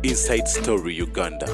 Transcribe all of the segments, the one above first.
Inside Story Uganda.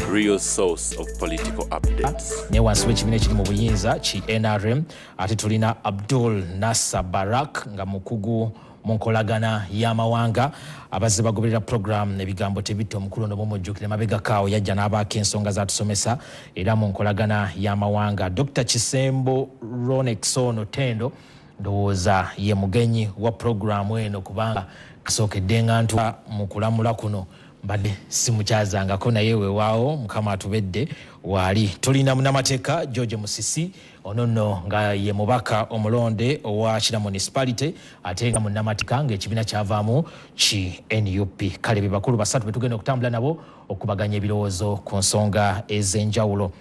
Real source of political updates. Ne wansibe kibiina ekiri mu buyinza ki NRM ate tulina Abdul Nasser Barak nga mukugu mu nkolagana y'amawanga abazze bagoberera program ebigambo tebitto omukulu n'omujjukire mabega kaawo yajja n'abaako ensonga zatusomesa era mu nkolagana y'amawanga. Dr. Chisembo Ronexono Tendo ndowooza ye mugenyi wa programu eno kubanga kasookedde nga ntuula mu kulamula kuno mbadde simukyazangako naye weewaawo mukama atubedde waali. Tulina munnamateeka George Musisi ono nno nga ye mubaka omulonde owa Kira municipality ate nga munnamateeka ng'ekibiina kyavaamu ki NUP. Kale be bakulu basatu be tugenda okutambula nabo okubaganya ebirowoozo ku nsonga ez'enjawulo.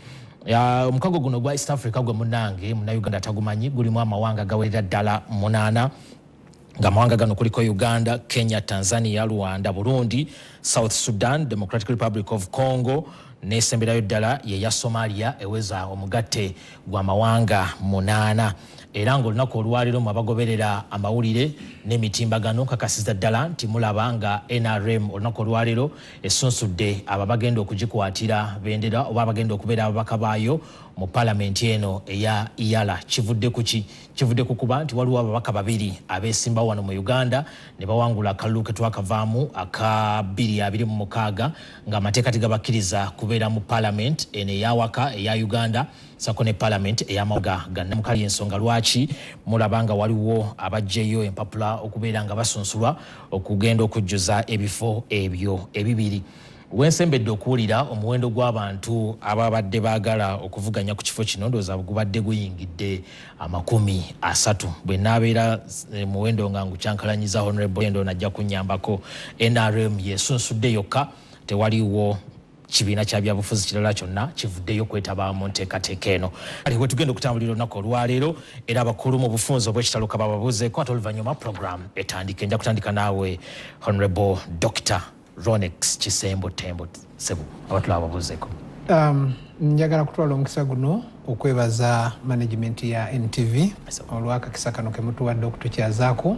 Omukago guno gwa East Africa gwe munnange munnayuganda tagumanyi gulimu amawanga gawerera ddala 8 nga mawanga gano kuliko Uganda, Kenya, Tanzania, Rwanda, Burundi, South Sudan, Democratic Republic of Congo n'esemberayo ddala ye ya Somalia eweza omugatte gwa mawanga 8. Era ng'olunaku olwaliro mu abagoberera amawulire n'emitimbagano kakasiza ddala nti mulaba nga NRM olunaku olwaliro essunsudde ababagenda okugikwatira bendera oba abagenda okubeera ababaka baayo mu palamenti eno eya Iyala. Kivudde kuki? Kivudde ku kuba nti waliwo ababaka babiri abeesimbawo wano mu Uganda ne bawangula akalulu ke twakavaamu aka 2026 ng'amateeka tegabakkiriza kubeera mu palamenti eno eyawaka eya Uganda sako ne palamenti ey'amawanga gannamukali. Ensonga lwaki mulaba nga waliwo abajjeyo empapula okubeera nga basunsulwa okugenda okujjuza ebifo ebyo ebibiri. Wensembedde okuwulira omuwendo gw'abantu ababadde baagala okuvuganya ku kifo kino ndowooza gubadde guyingidde 30. Bwe naabeera muwendo nga ngukyankalanyiza Honorable Endo najja kunnyambako. NRM yesunsudde yokka, tewaliwo kibiina kya byabufuzi kirala kyonna kivuddeyo kwetaba mu nteekateeka eno. Aliwe tugenda okutambulira olunaku olwaleero era abakulu mu bufunzi obw'ekitalo kabababuuzeeko ate oluvannyuma program etandike. Nja kutandika naawe Honorable Dr. Ronex Chisembo Tembo Sebu abatula babuuzeeko. Njagala kutwala omukisa guno okwebaza management ya NTV olw'akakisa kano ke mutuwadde okutukyazaako.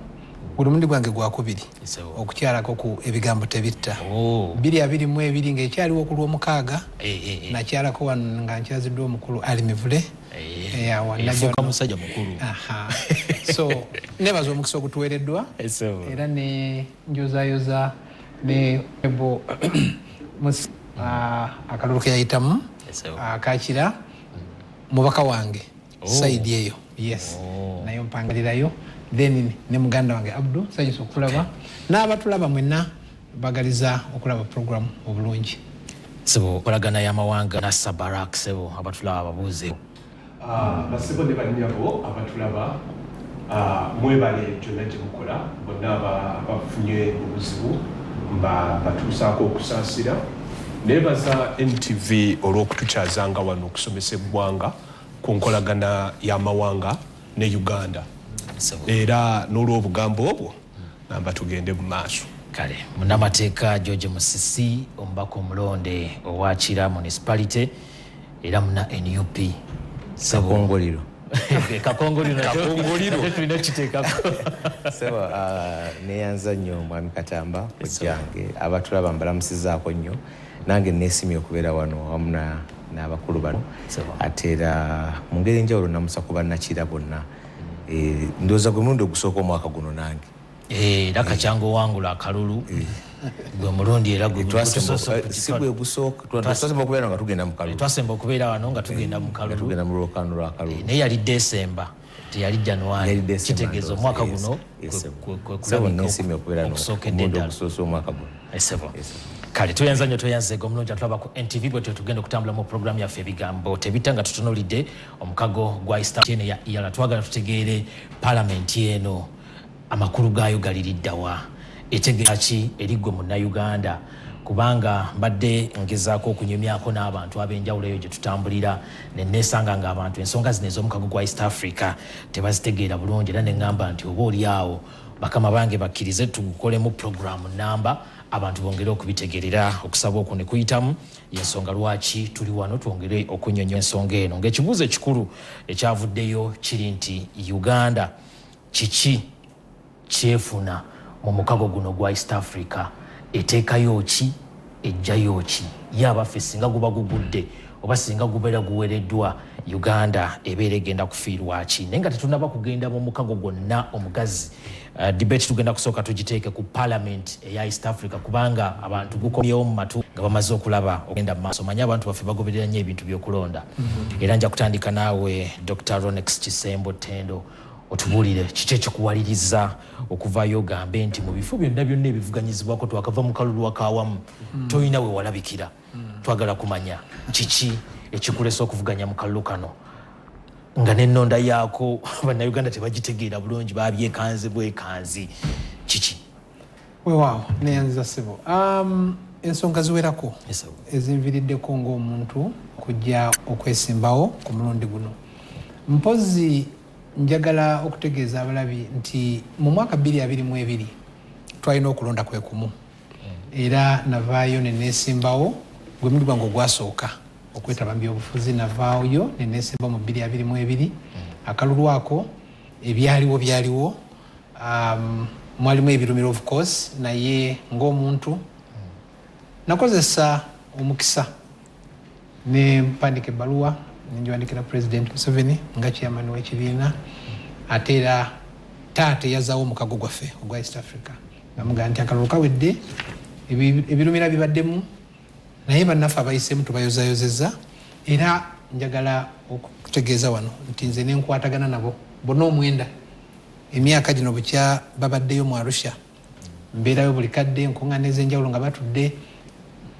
Buli mundi gwange gwakubiri okukyalako ku ebigambo tebitta 222 ng'ekyaliwo okulwa omukaaga nakyalako wano nga nkyaziddwa omukulu ali mivule yafuuka musajja mukulu. So nebaza omukisa ogutuweereddwa era ne njozayoza ne ebo akalulu ke yayitamu akakira mubaka wange saidi eyo nayo mpangalirayo then ne muganda wange Abdu sajja okulaba n'abatulaba mwenna bagaliza okulaba program obulungi. Sebo kolagana y'amawanga Nasser Barak sebo abatulaba ababuuze. Basebo ne banyabo abatulaba mwebale kyonna gye mukola bonna abafunye obuzibu batuusaako okusaasira. Nebaza NTV olw'okutukyazanga wano okusomesa eggwanga ku nkolagana y'amawanga ne Uganda. Era n'olw'obugambo obwo namba tugende mu maaso. Kale munnamateeka George Musisi omubaka omulonde owa Kira municipality era muna NUP Kakongoliro. Kakongoliro tulina kiteekako. Seba neyanza nnyo mwami Katamba kujjange abatulaba mbalamusizaako nnyo nange neesimye okubeera wano wamu n'abakulu bano ate era mu ngeri enjawulo namusa ku bannakira bonna. Ndowooza gwe mulundi ogusooka omwaka guno nange era kacyango wangula akalulu gwe mulundi era si gwe gusooka twasemba okubeera nga tugenda mu kalulu. Twasemba okubeera wano nga tugenda mu kalulu. Tugenda mu lwokaano lwa kalulu. Naye yali Desemba teyali January. Kitegeeza omwaka guno neesimye okubeera n'omundi ogusoosa omwaka guno. Kale tuyanza nnyo toyanzeega omulungi atulaba ku NTV bwe tugenda okutambula mu programu yaffe ebigambo tebita nga tutunuulidde omukago gwa East Africa ya Iyala. Twagala tutegeere palamenti eno amakulu gaayo galiriddawa etegeeza ki eri ggwe munnayuganda kubanga mbadde ngezaako okunyumyako n'abantu ab'enjawulo eyo gye tutambulira ne neesanga ng'abantu ensonga zino ez'omukago gwa East Africa tebazitegeera bulungi era ne ŋŋamba nti oba oliawo bakama bange bakkirize tugukolemu programu namba abantu bongere okubitegerera okusaba okwo ne kuyitamu yensonga lwaki tuli wano twongere okunnyonnyola ensonga eno. Ng'ekibuuzo ekikulu ekyavuddeyo kiri nti Uganda kiki kyefuna mu mukago guno gwa East Africa eteekayo ki ejjayo ki yabaffe singa guba gugudde oba singa gubeera guwereddwa Uganda ebeera egenda kufiirwa ki naye nga tetunaba kugenda mu mukago gwonna omugazi debate tugenda kusooka tugiteeke ku parliament eya East Africa kubanga abantu gukomyewo mu matu nga bamaze okulaba ogenda mu maaso manyi abantu baffe bagoberera nnyo ebintu by'okulonda era nja kutandika naawe Dr. Ronex Kisembo Tendo otubuulire kiki ekikuwaliriza okuvaayo ogambe nti mu bifo byonna byonna ebivuganyizibwako twakava mu kalulu akaawamu toyina we walabikira twagala kumanya kiki ekikulesa okuvuganya mu kalulu kano nga n'ennonda yaako bannayuganda tebagitegeera bulungi babyekanze bwekanzi kiki weewaawo neyanziza ssebo ensonga ziwerako ezinviriddeko ng'omuntu kujja okwesimbawo ku mulundi guno mpozi njagala okutegeeza abalabi nti mu mwaka 2022 twalina okulonda kwe kumu era navaayo neneesimbawo gwe mulundi gwange ogwasooka okwetaba mu byobufuzi navaayo neneesimba mu 2022 akalulu ako byaliwo mwalimu ebirumiro of course naye ng'omuntu nakozesa omukisa ne mpandika ebbaluwa nenjiwandikira President Museveni nga chairman w'ekibiina ate era taata yazaawo omukago gwaffe ogwa East Africa bamugamba nti akalulu kawedde ebirumira bibaddemu naye bannaffe abayisemu tubayozayozeza era njagala okutegeeza wano nti nze nenkwatagana nabo bonna omwenda emyaka gino bukya babaddeyo mu Arusha mbeerayo buli kadde nkuŋŋaana ez'enjawulo nga batudde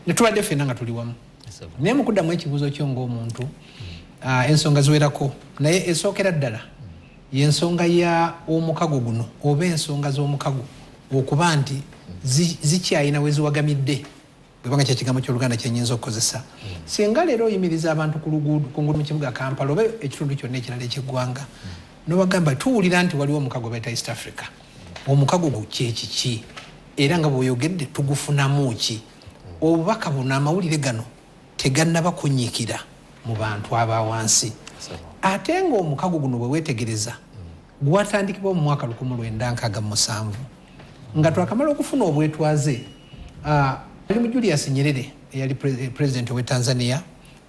ne tubadde ffenna nga tuli wamu naye mu kuddamu ekibuuzo kyo ng'omuntu ensonga ziwerako naye esookera ddala y'ensonga ya omukago guno oba ensonga z'omukago okuba nti zikyayina we ziwagamidde bwebanga kyekigambo ky'Oluganda kyenyinza okukozesa singa leero oyimiriza abantu ku nguudo mu kibuga Kampala oba ekitundu kyonna ekirala eky'eggwanga nobagamba tuwulira nti waliwo omukago bayita East Africa omukago gwo kyekiki era nga bw'oyogedde tugufunamu ki obubaka buno amawulire gano tegannaba kunyiikira mu bantu abawansi ate ng'omukago guno bwe weetegereza gwatandikibwa mu mwaka 1967 nga twakamala okufuna obwetwaze ali mu Julius Nyerere eyali president we Tanzania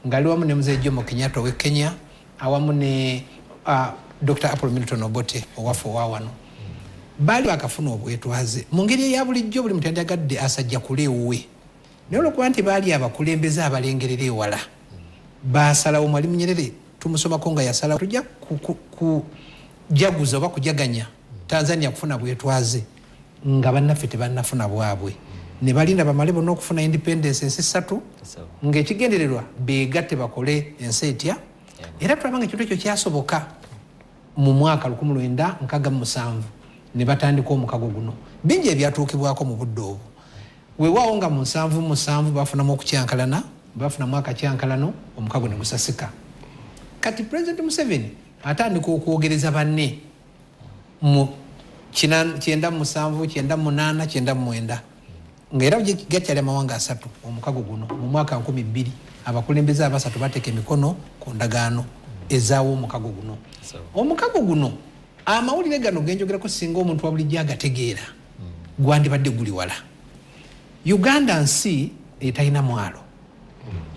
ngali wamu ne Mzee Jomo Kenyatta we Kenya awamu ne Dr. Apollo Milton Obote owaffe owawano baali bakafuna obwetwaze mu ngeri eya bulijjo buli muntu yandiyagadde asajja kuleewuwe naye olwokuba nti baali abakulembeze abalengerera ewala basalawo Mwalimu Nyerere tumusomako nga yasalawo tujja kujaguza oba kujaganya Tanzania kufuna bwetwaze nga bannaffe tebannafuna bwabwe ne balinda bamale bonna okufuna independence ensi 3 ng'ekigendererwa beegatte bakole ensi etya era tulabanga ekintu ekyo kyasoboka mu mwaka 1967 ne batandika omukago guno bingi ebyatuukibwako mu budde obwo weewaawo nga mu 77 bafunamu okukyankalana bafunamu akakyankalano omukago ne gusasika kati President Museveni atandika okwogereza banne mu 97 ng'era gakyali amawanga 3 omukago guno mu mwaka 2000 abakulembeze abasatu bateeka emikono ku ndagaano ezaawo omukago guno omukago guno amawulire gano genjogerako singa omuntu wabulijjo agategeera gwandibadde guli wala Uganda nsi etalina mwalo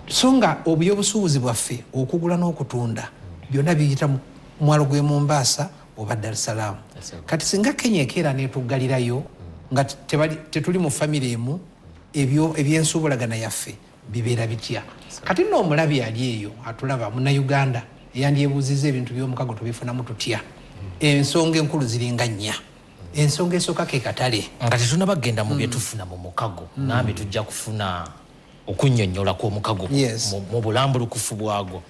so nga obyobusuubuzi bwaffe okugula n'okutunda byonna biyita mwalo gwe Mombasa oba Dar es Salaam kati singa Kenya ekeera netuggalirayo nga tetuli mu famire emu ebyensuubulagana yaffe bibeera bitya kati nno omulabi ali eyo atulaba Munnayuganda eyandyebuuziza ebintu by'omukago tubifunamu tutya ensonga enkulu ziringa nnya ensonga esooka ke katale nga tetunabagenda mu byetufuna mu mukago nambi tujja kufuna okunnyonnyola kw'omukago mu bulambulukufu bwagwo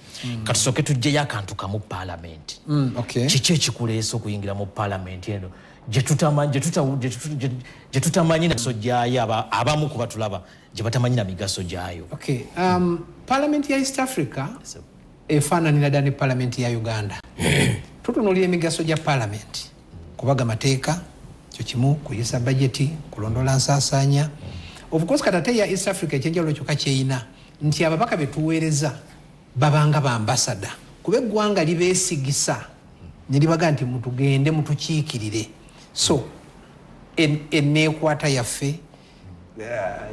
katusooke tujjeyo akantu kamu palamenti kiki ekikuleesa okuyingira mu palamenti eno gye tutamanyi migaso gyayo abamu kuba tulaba gye batamanyi na migaso gyayo palamenti ya East Africa efaananira ddala ne palamenti ya Uganda tutunuulira emigaso gya palamenti kubaga mateeka kyo kimu kuyisa bajeti kulondola nsaasaanya of course katate ya East Africa ekyenjawulo kyokka kyeyina nti ababaka betuweereza babanga bambasada kuba eggwanga libeesigisa ne libaga nti mutugende mutukiikirire so eneekwata yaffe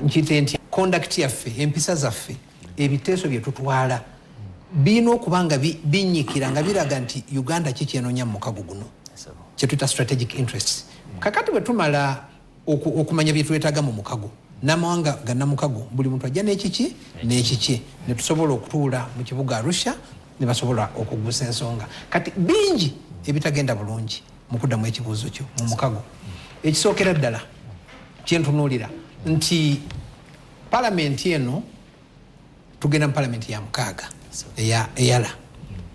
nkite nti conduct yaffe empisa zaffe ebiteeso bye tutwala bino okubanga binyikira nga biraga nti Uganda kikyenonya mu mukago guno kye tuyita strategic interests kakati bwe tumala okumanya bye twetaaga mu mukago n'amawanga gannamukago buli muntu ajja n'ekiki n'ekiki ne tusobola okutuula mu kibuga Arusha ne basobola okugusa ensonga kati bingi ebitagenda bulungi mu kuddamu ekibuuzo kyo mu mukago ekisookera ddala kyentunuulira nti palamenti eno tugenda mu palamenti ya mukaaga eyala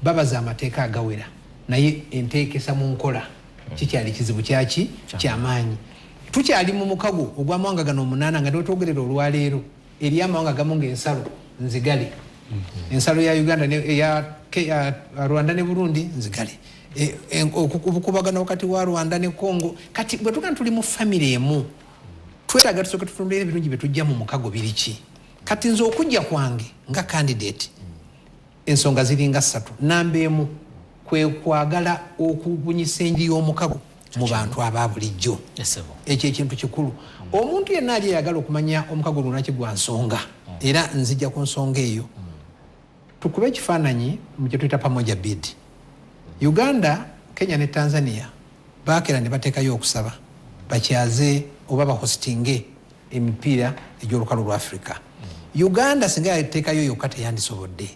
babaza amateeka agawera naye enteekesa mu nkola kikyali kizibu kyaki kyamaanyi tukyali mu mukago ogw'amawanga gano 8 nga twetwogerera olwaleero eri amawanga gamu ng'ensalo nzigale ensalo ya Uganda ya Rwanda ne Burundi nzigale okukubagana wakati wa Rwanda ne Congo kati bwe tugana tuli mu family emu twetaaga tusooke tutumbulire ebirungi bye tujja mu mukago biriki kati nze okujja kwange nga candidate ensonga ziringa 3 namba emu kwe kwagala okubunyisa enjiri y'omukago mu bantu ababulijjo ekyo ekintu kikulu omuntu yenna ali ayagala okumanya omukago lunaki gwa nsonga era nzijja ku nsonga eyo tukube ekifaananyi mu kye tuyita pamoja bid Uganda, Kenya ne Tanzania baakera ne bateekayo okusaba bakyaze oba bahostinge emipiira egy'olukalu lwa Africa. Uganda singa yateekayo yokka teyandisobodde.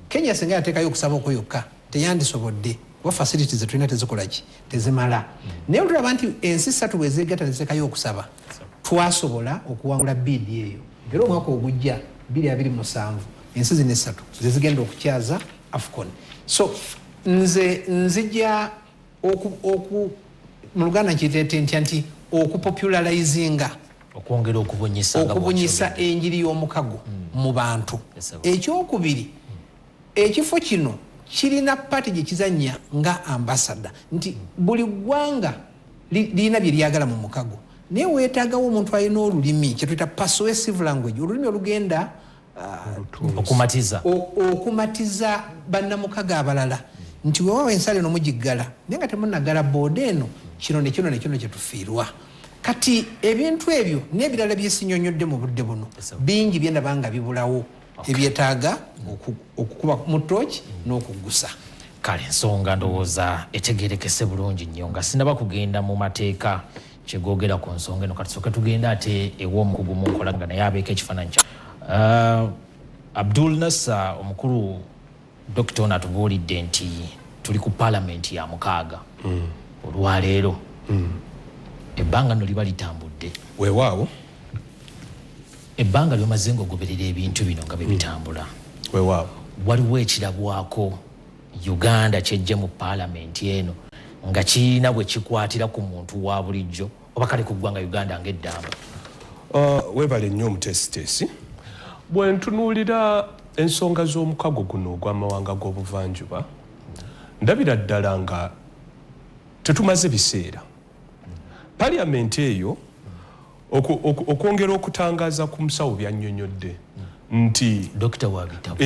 Kenya singa yateekayo okusaba okwo yokka teyandisobodde kuba facilities zetulina tezikolaki tezimala. Naye olulaba nti ensi 3 bwe zeegatta ne ziteekayo okusaba twasobola okuwangula bid eyo. Era omwaka ogujja 2027 ensi zino 3 zezigenda okukyaza AFCON. So nzija mu Luganda nkiteete ntya nti okupopularizinga okubunyisa enjiri y'omukago mu bantu. Ekyokubiri ekifo kino kirina pati gye kizannya nga ambassador nti buli ggwanga lirina bye lyagala mu mukago naye weetaagawo omuntu alina olulimi kye tuyita persuasive language olulimi olugenda okumatiza bannamukago abalala nti wewawa ensala eno mugiggala naye nga temunnagala booda eno kino ne kino ne kino kye tufiirwa kati ebintu ebyo n'ebirala byesinyonyodde mu budde buno bingi byendaba nga bibulawo ebyetaaga okukuba mu tooki n'okuggusa. Kale ensonga ndowooza etegeerekese bulungi nnyo nga sinaba kugenda mu mateeka kyegogera ku nsonga eno kati soke tugenda ate ew'omukugu mu nkolagana naye abeeko ekifaananyi kya Abdul Nasser omukulu Dr. Ono atubuulidde nti tuli ku palamenti ya mukaaga olwaleero ebbanga nno liba litambudde weewaawo ebbanga lyomaze ng'ogoberera ebintu bino nga bwe bitambula weewaawo waliwo ekirabwako Uganda kyejje mu palamenti eno nga kirina bwe kikwatira ku muntu wa bulijjo oba kale ku ggwanga Uganda ng'eddamba. Weebale nnyo omutesitesi bwe ntunuulira ensonga z'omukago guno ogw'amawanga g'obuvanjuba ndabira ddala nga tetumaze biseera. Paliamenti eyo okwongera okutangaaza ku musawo byannyonnyodde nti Dokita wabitabo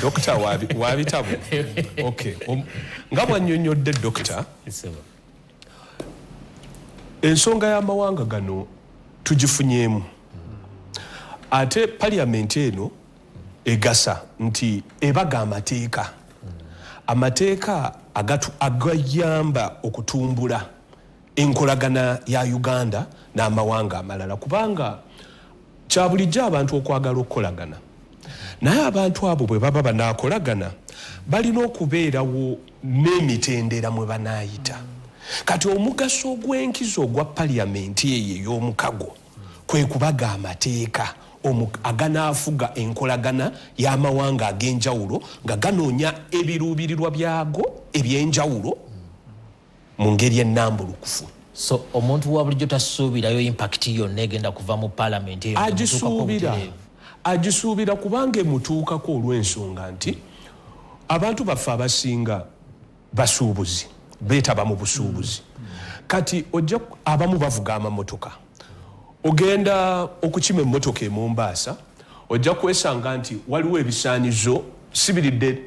Dokita wabitabo okay nga bwannyonnyodde Dokita ensonga y'amawanga gano tugifunyeemu ate paliamenti eno egasa nti ebaga amateeka agayamba okutumbula enkolagana ya Uganda n'amawanga amalala kubanga kya bulijjo abantu okwagala okukolagana naye abantu abo bwe baba banaakolagana balina okubeerawo n'emitendera mwe banaayita. Kati omugaso ogw'enkizo ogwa paliamenti eyo ey'omukago kwe kubaga amateeka aganaafuga enkolagana y'amawanga ag'enjawulo nga ganoonya ebiruubirirwa byago eby'enjawulo mu ngeri ennambulukufu. So omuntu wa bulijjo tasuubirayo impact yonna egenda kuva mu palamenti eyo agisuubira kubanga emutuukako olw'ensonga nti abantu baffe abasinga basuubuzi beetaba mu busuubuzi kati ojja abamu bavuga amamotoka ogenda okukima emmotoka e Mombasa ojja kwesanga nti waliwo ebisaanizo sibiridde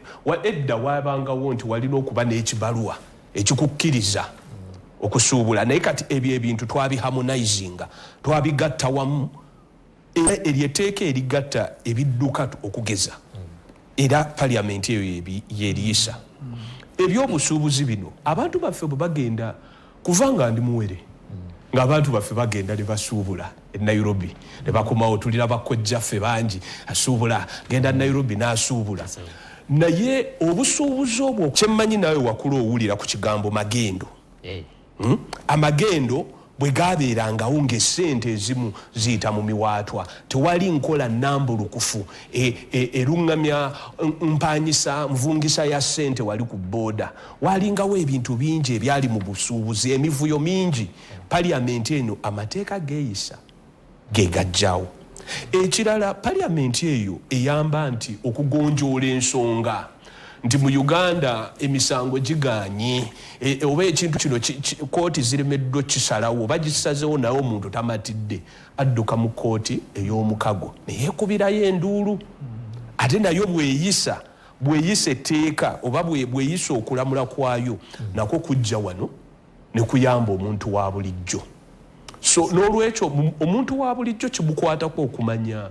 edda waabangawo nti walina okuba n'ekibaluwa ekikukkiriza okusuubula naye kati ebyo ebintu twabiharmonizinga twabigatta wamu era eryeteeka erigatta ebidduka okugeza era paliamenti eyo yeriyisa ebyobusuubuzi bino abantu baffe bwe bagenda kuvanga ndi muwere ng'abantu baffe bagenda ne basuubula e Nairobi ne bakomawo tulira bakojjaffe bangi asuubula genda Nairobi n'asuubula naye obusuubuzi obwo kyemmanyi nawe wakulu owulira ku kigambo magendo amagendo bwe gabeerangawo ng'essente ezimu ziyita mu miwaatwa tewali nkola nnambulukufu eruŋŋamya mpanyisa nvungisa ya ssente wali ku booda walingawo ebintu bingi ebyali mu busuubuzi emivuyo mingi paliamenti eno amateeka geeyisa ge gajjawo ekirala paliamenti eyo eyamba nti okugonjoola ensonga nti mu Uganda emisango giganye oba ekintu kino kooti ziremeddwa kisalawo oba gisazeewo naye omuntu tamatidde adduka mu kooti ey'omukago neyeekubirayo enduulu ate nayo bweyisa etteeka oba bweyisa okulamula kwayo nako kujja wano ne kuyamba omuntu wa bulijjo so n'olwekyo omuntu wa bulijjo kimukwatako okumanya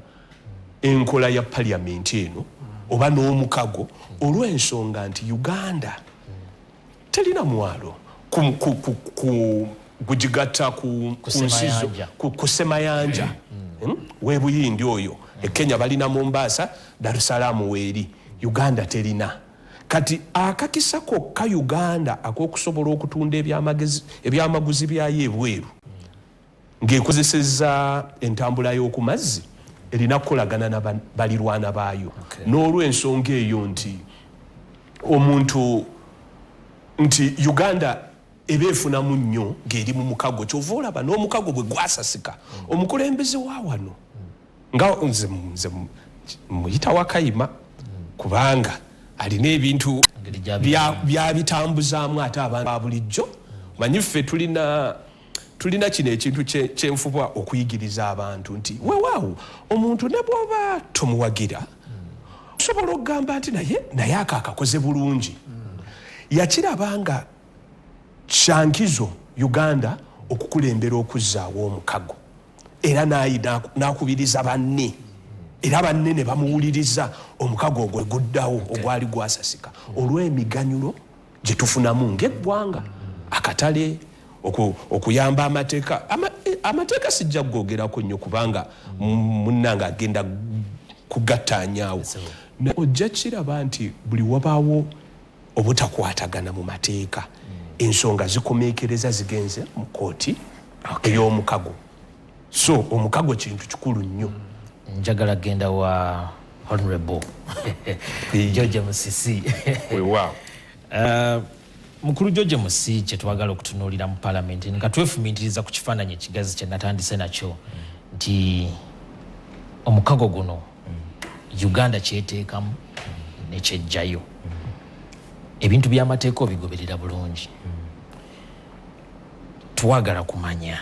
enkola ya paliamenti eno oba n'omukago olw'ensonga nti Uganda terina mwalo gugigatta ku Semayanja w'ebuyindi oyo e Kenya balina Mombasa Dar es Salaam weeri Uganda terina kati akakisa kokka Uganda ak'okusobola okutunda ebyamaguzi byayo ebweru ng'ekozesezza entambula y'oku mazzi erina kukolagana na balirwana baayo n'olw'ensonga eyo nti omuntu nti Uganda eba efunamu nnyo ng'eri mu mukago kyova olaba n'omukago bwe gwasasika omukulembeze wa wano nga nze muyita wakayima kubanga alina ebintu byabitambuzaamu ate abantu ba bulijjo manyi ffe tulina kino ekintu kyenfuba okuyigiriza abantu nti weewaawo omuntu ne bw'oba tomuwagira osobola okugamba nti naye akakoze bulungi yakirabanga kyankizo Uganda okukulembera okuzzaawo omukago era n'akubiriza banne era banne ne bamuwuliriza omukago ogwo guddawo ogwali gwasasika olw'emiganyulo gye tufunamu ng'eggwanga akatale okuyamba amateeka sijja kugogerako nnyo kubanga munnanga agenda kugattanyaawo ojja kiraba nti buli wabaawo obutakwatagana mu mateeka ensonga zikomeekereza zigenze mu kooti ey'omukago so omukago kintu kikulu nnyo njagala genda wa Honorable George Musisi weewaawo mukulu George Musisi kyetwagala okutunuulira mu palamenti nga twefumiitiriza ku kifaananyi ekigazi kye natandise nakyo nti omukago guno Uganda kyeteekamu nekyejjayo ebintu by'amateeka obigoberera bulungi twagala kumanya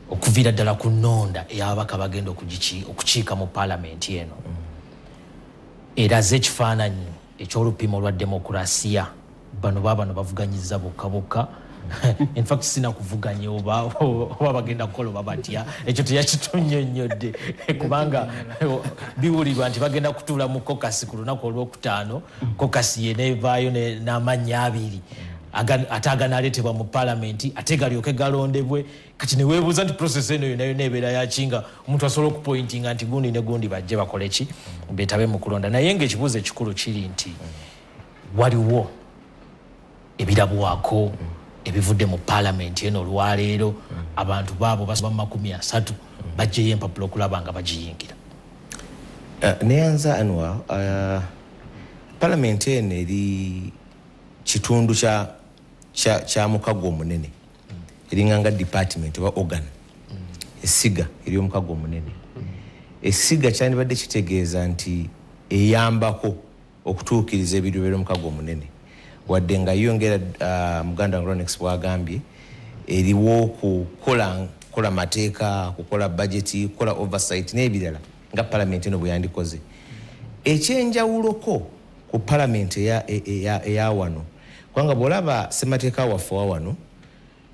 okuviira ddala ku nnonda ey'ababaka bagenda okukiika mu palamenti eno eraze ekifaananyi eky'olupimo lwa demokurasiya bano bavuganyiza bokka in fact sina kuvuganya oba bagenda kukola oba batya ekyo teyakitonnyonnyodde kubanga biwulirwa nti bagenda kutuula mu kokasi ku lunaku olwokutaano kokasi ye nevaayo n'amannya abiri ate aganaaleetebwa mu palamenti ate galyoke galondebwe kati neweebuuza nti process eno yonayo neebeera yakinga omuntu asobola okupointinga nti gundi ne gundi bajje bakole ki beetabe mu kulonda naye ng'ekibuuzo ekikulu kiri nti waliwo ebirabwako ebivudde mu palamenti eno olwaleero abantu baabo basoba 30 bajjeyo empapula okulaba nga bagiyingira neyanza Anwar palamenti eno eri kitundu kya mukago omunene eringanga department oba organ esiga eri omukago omunene esiga kyandibadde kitegeeza nti eyambako okutuukiriza ebirubero omukago omunene wadde nga yongera Muganda Ronex bwagambye eriwo kukola mateeka kukola budget kukola oversight n'ebirala nga palamenti eno bwe yandikoze ekyenjawuloko ku palamenti eya wano kubanga bw'olaba ssemateeka waffe wa wano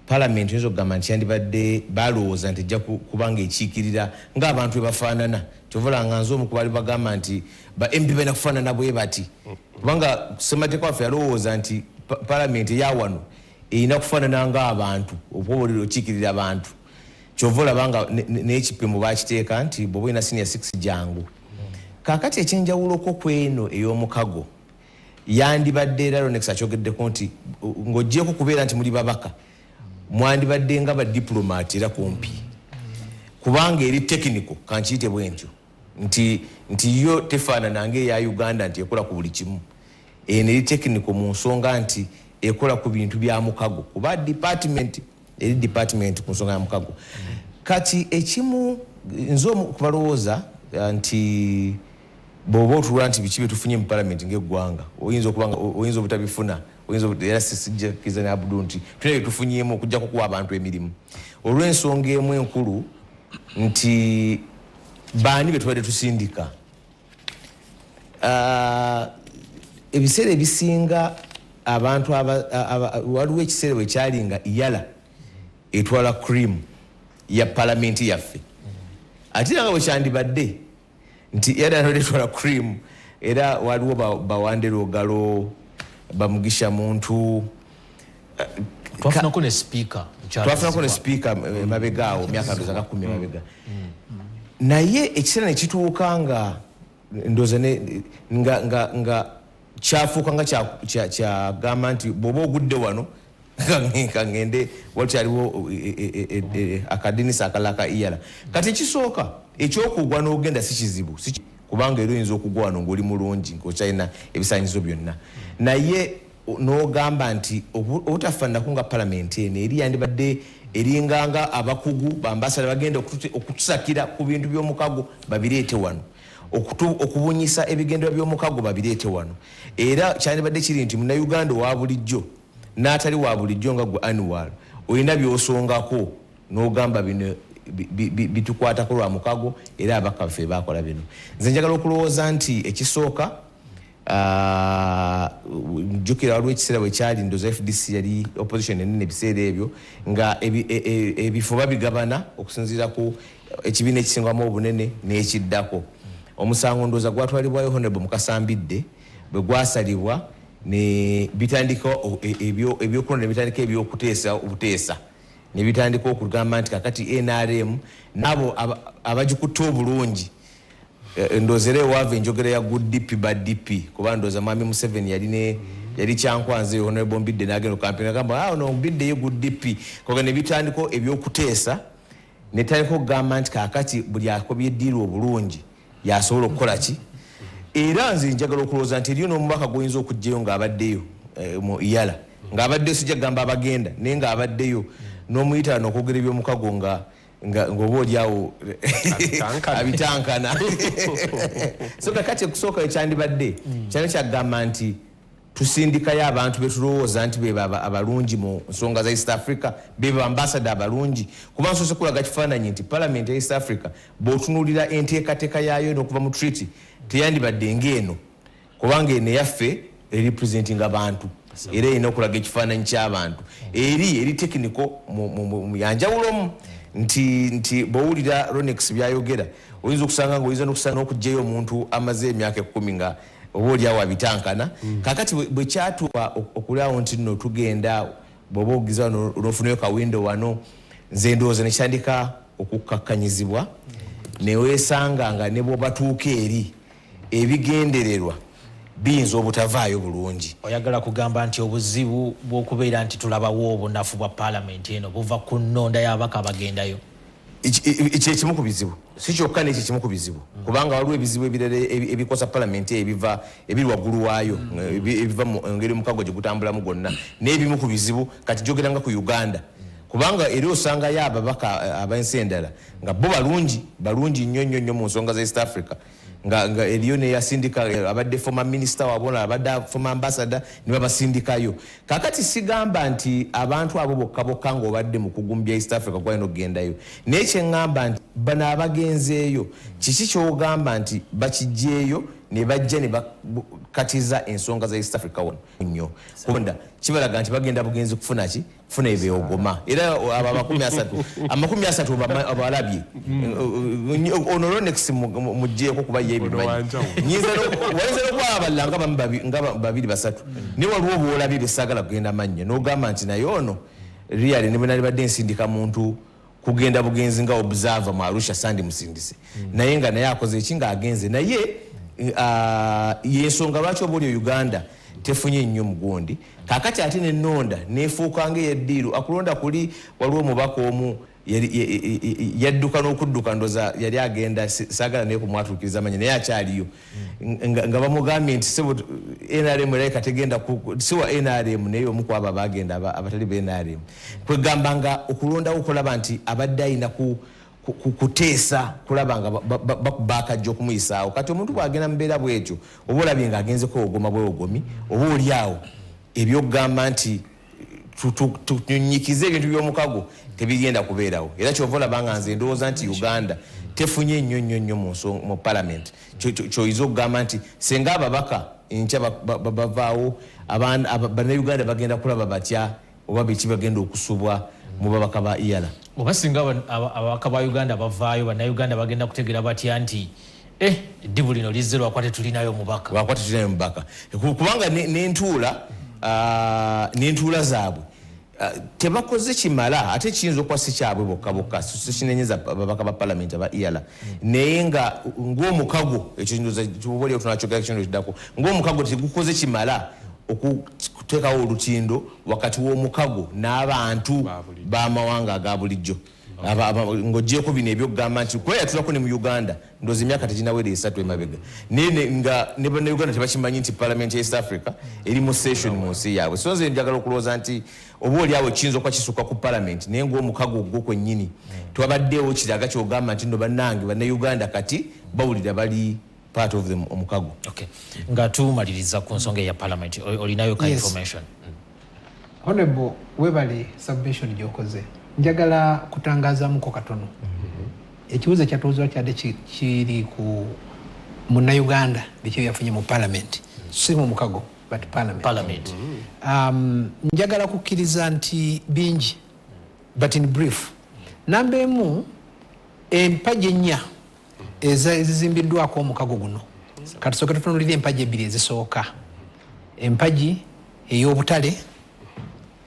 parliament nzo gamba nti yandibadde balowooza nti ejja kubanga ekiikirira ng'abantu ebafaanana kyovola nga nze omu ku bali bagamba nti ba MP balina kufaanana bwe bati kubanga ssemateeka waffe yalowooza nti parliament eyawano erina kufaanana ng'abantu okuwoolera okiikirira abantu kyovola banga n'ekipimo bakiteeka nti bw'oba olina senior 6 jangu kaakati ekyenjawuloko kweno ey'omukago yandibadde era Ronex akyogeddeko nti ng'oggyeko kubeera nti muli babaka mwandibadde nga badiplomat era kumpi kubanga eri technical kankiyite bwe ntyo nti yo tefaanana ng'eya Uganda nti ekola ku buli kimu eno eri technical mu nsonga nti ekola ku bintu bya mukago kuba department eri department ku nsonga ya mukago kati ekimu nzo kubalowooza nti bw'oba otulwa nti biki bye tufunye mu parliament ng'eggwanga oyinza obutabifuna era sijjakiza ne Abdul nti tulina bye tufunyeemu okujjako kuwa abantu emirimu olw'ensonga emu enkulu nti baani be tubadde tusindika ebiseera ebisinga abantu waliwo ekiseera bwe kyali nga iyala etwala cream ya palamenti yaffe ate nga bwe kyandibadde nti iyala etwala cream era waliwo bawande Logalo bamugisha muntu twafunako ne speaker mabegaawo myaka ndoza nga 10 mabega naye ekiseera ne kituuka nga ndoza nga kyafuuka nga kyagamba nti bw'oba ogudde wano kangende wakyaliwo akadinisa akalaka iyala kati ekisooka ekyokugwa n'ogenda si kizibu kubanga era oyinza okugwa wano ng'oli mulungi ng'okyalina ebisaanyizo byonna naye n'ogamba nti obutafaananako nga palamenti eno eri yandibadde eringanga abakugu bambasale bagenda okutusakira ku bintu by'omukago babireete wano okubunyisa ebigendera by'omukago babireete wano era kyandibadde kiri nti munnayuganda owa bulijjo n'atali wa bulijjo nga gwe annual olina by'osongako n'ogamba bino bitukwatako lwa mukago era abaka baffe bakola bino nze njagala okulowooza nti ekisooka njukira waliwo ekiseera bwe kyali ndoza FDC yali opposition enene ebiseera ebyo nga ebifo babigabana okusinziira ku ekibiina ekisingwamu obunene n'ekiddako omusango ndooza gwatwalibwayo Honorable Mukasambidde bwe gwasalibwa ne bitandika ebyokulonda ne bitandika ebyokuteesa obuteesa ne bitandika okugamba nti kakati NRM nabo abagikutte obulungi ndozere wava enjogera ya good DP bad DP kuba ndoza Mwami Museveni yali kyankwanze Honorable Mbidde n'agenda okampinga agamba no Mbidde ye good DP koga ne bitandika ebyokuteesa ne tandika okugamba nti kakati buli akobye eddiirwa obulungi yasobola okukola ki era nze njagala okulowooza nti eriyo n'omubaka goyinza okujjayo ng'abaddeyo mu iyala ng'abaddeyo sijja kugamba abagenda naye ng'abaddeyo n'omuyita n'okwogera ebyomukago ng'oba oliawo abitankana so kakati ekusooka ekyandibadde kyali kyagamba nti tusindikayo abantu betulowooza nti beba abalungi mu nsonga za East Africa beba ambassador abalungi kuba nsoose kulaga kifaananyi nti parliament ya East Africa bw'otunuulira enteekateeka yaayo n'okuva mu treaty teyandibadde ng'eno kubanga eno yaffe representing abantu era erina okulaga ekifaananyi ky'abantu eri technical mu yanjawulomu nti bw'owulira Ronex byayogera oyinza okusanga ng'oyinza n'okusanga n'okugjayo omuntu amaze emyaka 10 nga oba oliawo abitankana kakati bwe kyatuuka okulyawo nti nno tugenda bw'oba ogiza n'ofunayo kawindo wano nze ndowooza ne kyandika okukkakkanyizibwa ne weesanga nga ne bw'obatuuka eri ebigendererwa biyinza obutavaayo bulungi oyagala kugamba nti obuzibu bw'okubeera nti tulabawo obunafu bwa palamenti eno buva ku nnonda y'abaka abagendayo ekyekimu ku bizibu si kyokka n'ekyo kimu ku bizibu kubanga waliwo ebizibu ebirala ebikosa palamenti ebiri waggulu waayo ebiva mu ngeri omukago gye gutambulamu gwonna n'ebimu ku bizibu kati gyogeranga ku Uganda kubanga eri osangayo ababaka ab'ensi endala nga bo balungi nnyo mu nsonga za East Africa nga eriyo neyasindika abadde former minister wabona abadde former ambassador ne babasindikayo kakati sigamba nti abantu abo bokka ng'obadde mu kugumbya East Africa gwalina okugendayo naye kye ŋŋamba nti bano abagenzeeyo kiki ky'ogamba nti bakijjeeyo ne bajja ne bakatiza ensonga za East Africa wano nnyo kubanda kibalaga nti bagenda bugenzi kufuna ebyogoma era amakumi asatu abalabye ono Ronex mujjeeko kuba yebimanyi nyinza kwaballa nga babiri basatu ne waliwo obwolabye besagala kugenda manya n'ogamba nti naye ono really ne bwe badde nsindika muntu kugenda bugenzi nga observer mu Arusha Sandi musindise naye nga naye akoze ekinga agenze naye yensonga lwaki obuli Uganda tefunye nnyo mugondi kakati ate n'ennonda neefuuka ng'eyeddiiru akulonda kuli waliwo omubaka omu yadduka n'okudduka ndoza yali agenda saagala naye kumwatuukiriza amanya naye akyaliyo nga bamugambye nti sebo NRM erabika tegenda siwa NRM naye omu ku abo abagenda abatali ba NRM kwegamba nga okulondawo okulaba nti abadde ayina kuteesa kulaba nga bakajja okumuyisaawo kati omuntu bwagenda mubeera bwetyo oba olabye nga agenzeko ogoma bweogomi oba oliawo ebyokugamba nti tunyonyikize ebintu by'omukago tebigenda kubeerawo era kyova olaba nga nze ndowooza nti Uganda tefunye nnyo mu parliament kyoyiza okugamba nti senga ababaka enkya bavaawo bannayuganda bagenda kulaba batya oba biki bagenda okusubwa mu babaka ba iyala oba singa ababaka ba Uganda bavaayo bannayuganda bagenda kutegeera batya nti eddibu lino lizze lwakwate tulinayo mubaka kubanga n'entuula zaabwe tebakoze kimala ate kiyinza okuba si kyabwe bokka sikinenyeza babaka ba parliament aba iyala naye nga ng'omukago ekyo tunakyogerako kino kiddako ng'omukago tegukoze kimala okuteekawo olutindo wakati w'omukago n'abantu b'amawanga aga bulijjo ng'oggyeko bino ebyokugamba nti kweyatulako ne mu Uganda ndoozi emyaka teginawera 3 emabega ne bannayuganda tebakimanyi nti parliament ya East Africa eri mu session mu nsi yaabwe so nze njagala okulowooza nti oba oliawo kiyinza okuba kisukka ku parliament naye ng'omukago ogwo kwennyini twabaddewo kiraga kyogamba nti nno bannange bannayuganda kati bawulira bali part of them omukago nga tumaliriza ku nsonga ya parliament olinayo ka information Honorable webale submission gyokoze njagala kutangaazamuko katono ekibuzo kyatuuzibwa kyadde kiri ku munnayuganda biki yafunye mu parliament si mu mukago but parliament. Njagala kukkiriza nti bingi but in brief namba emu empagi ennya ezizimbiddwako omukago guno katusooke tutunulire empagi ebbiri ezisooka empagi ey'obutale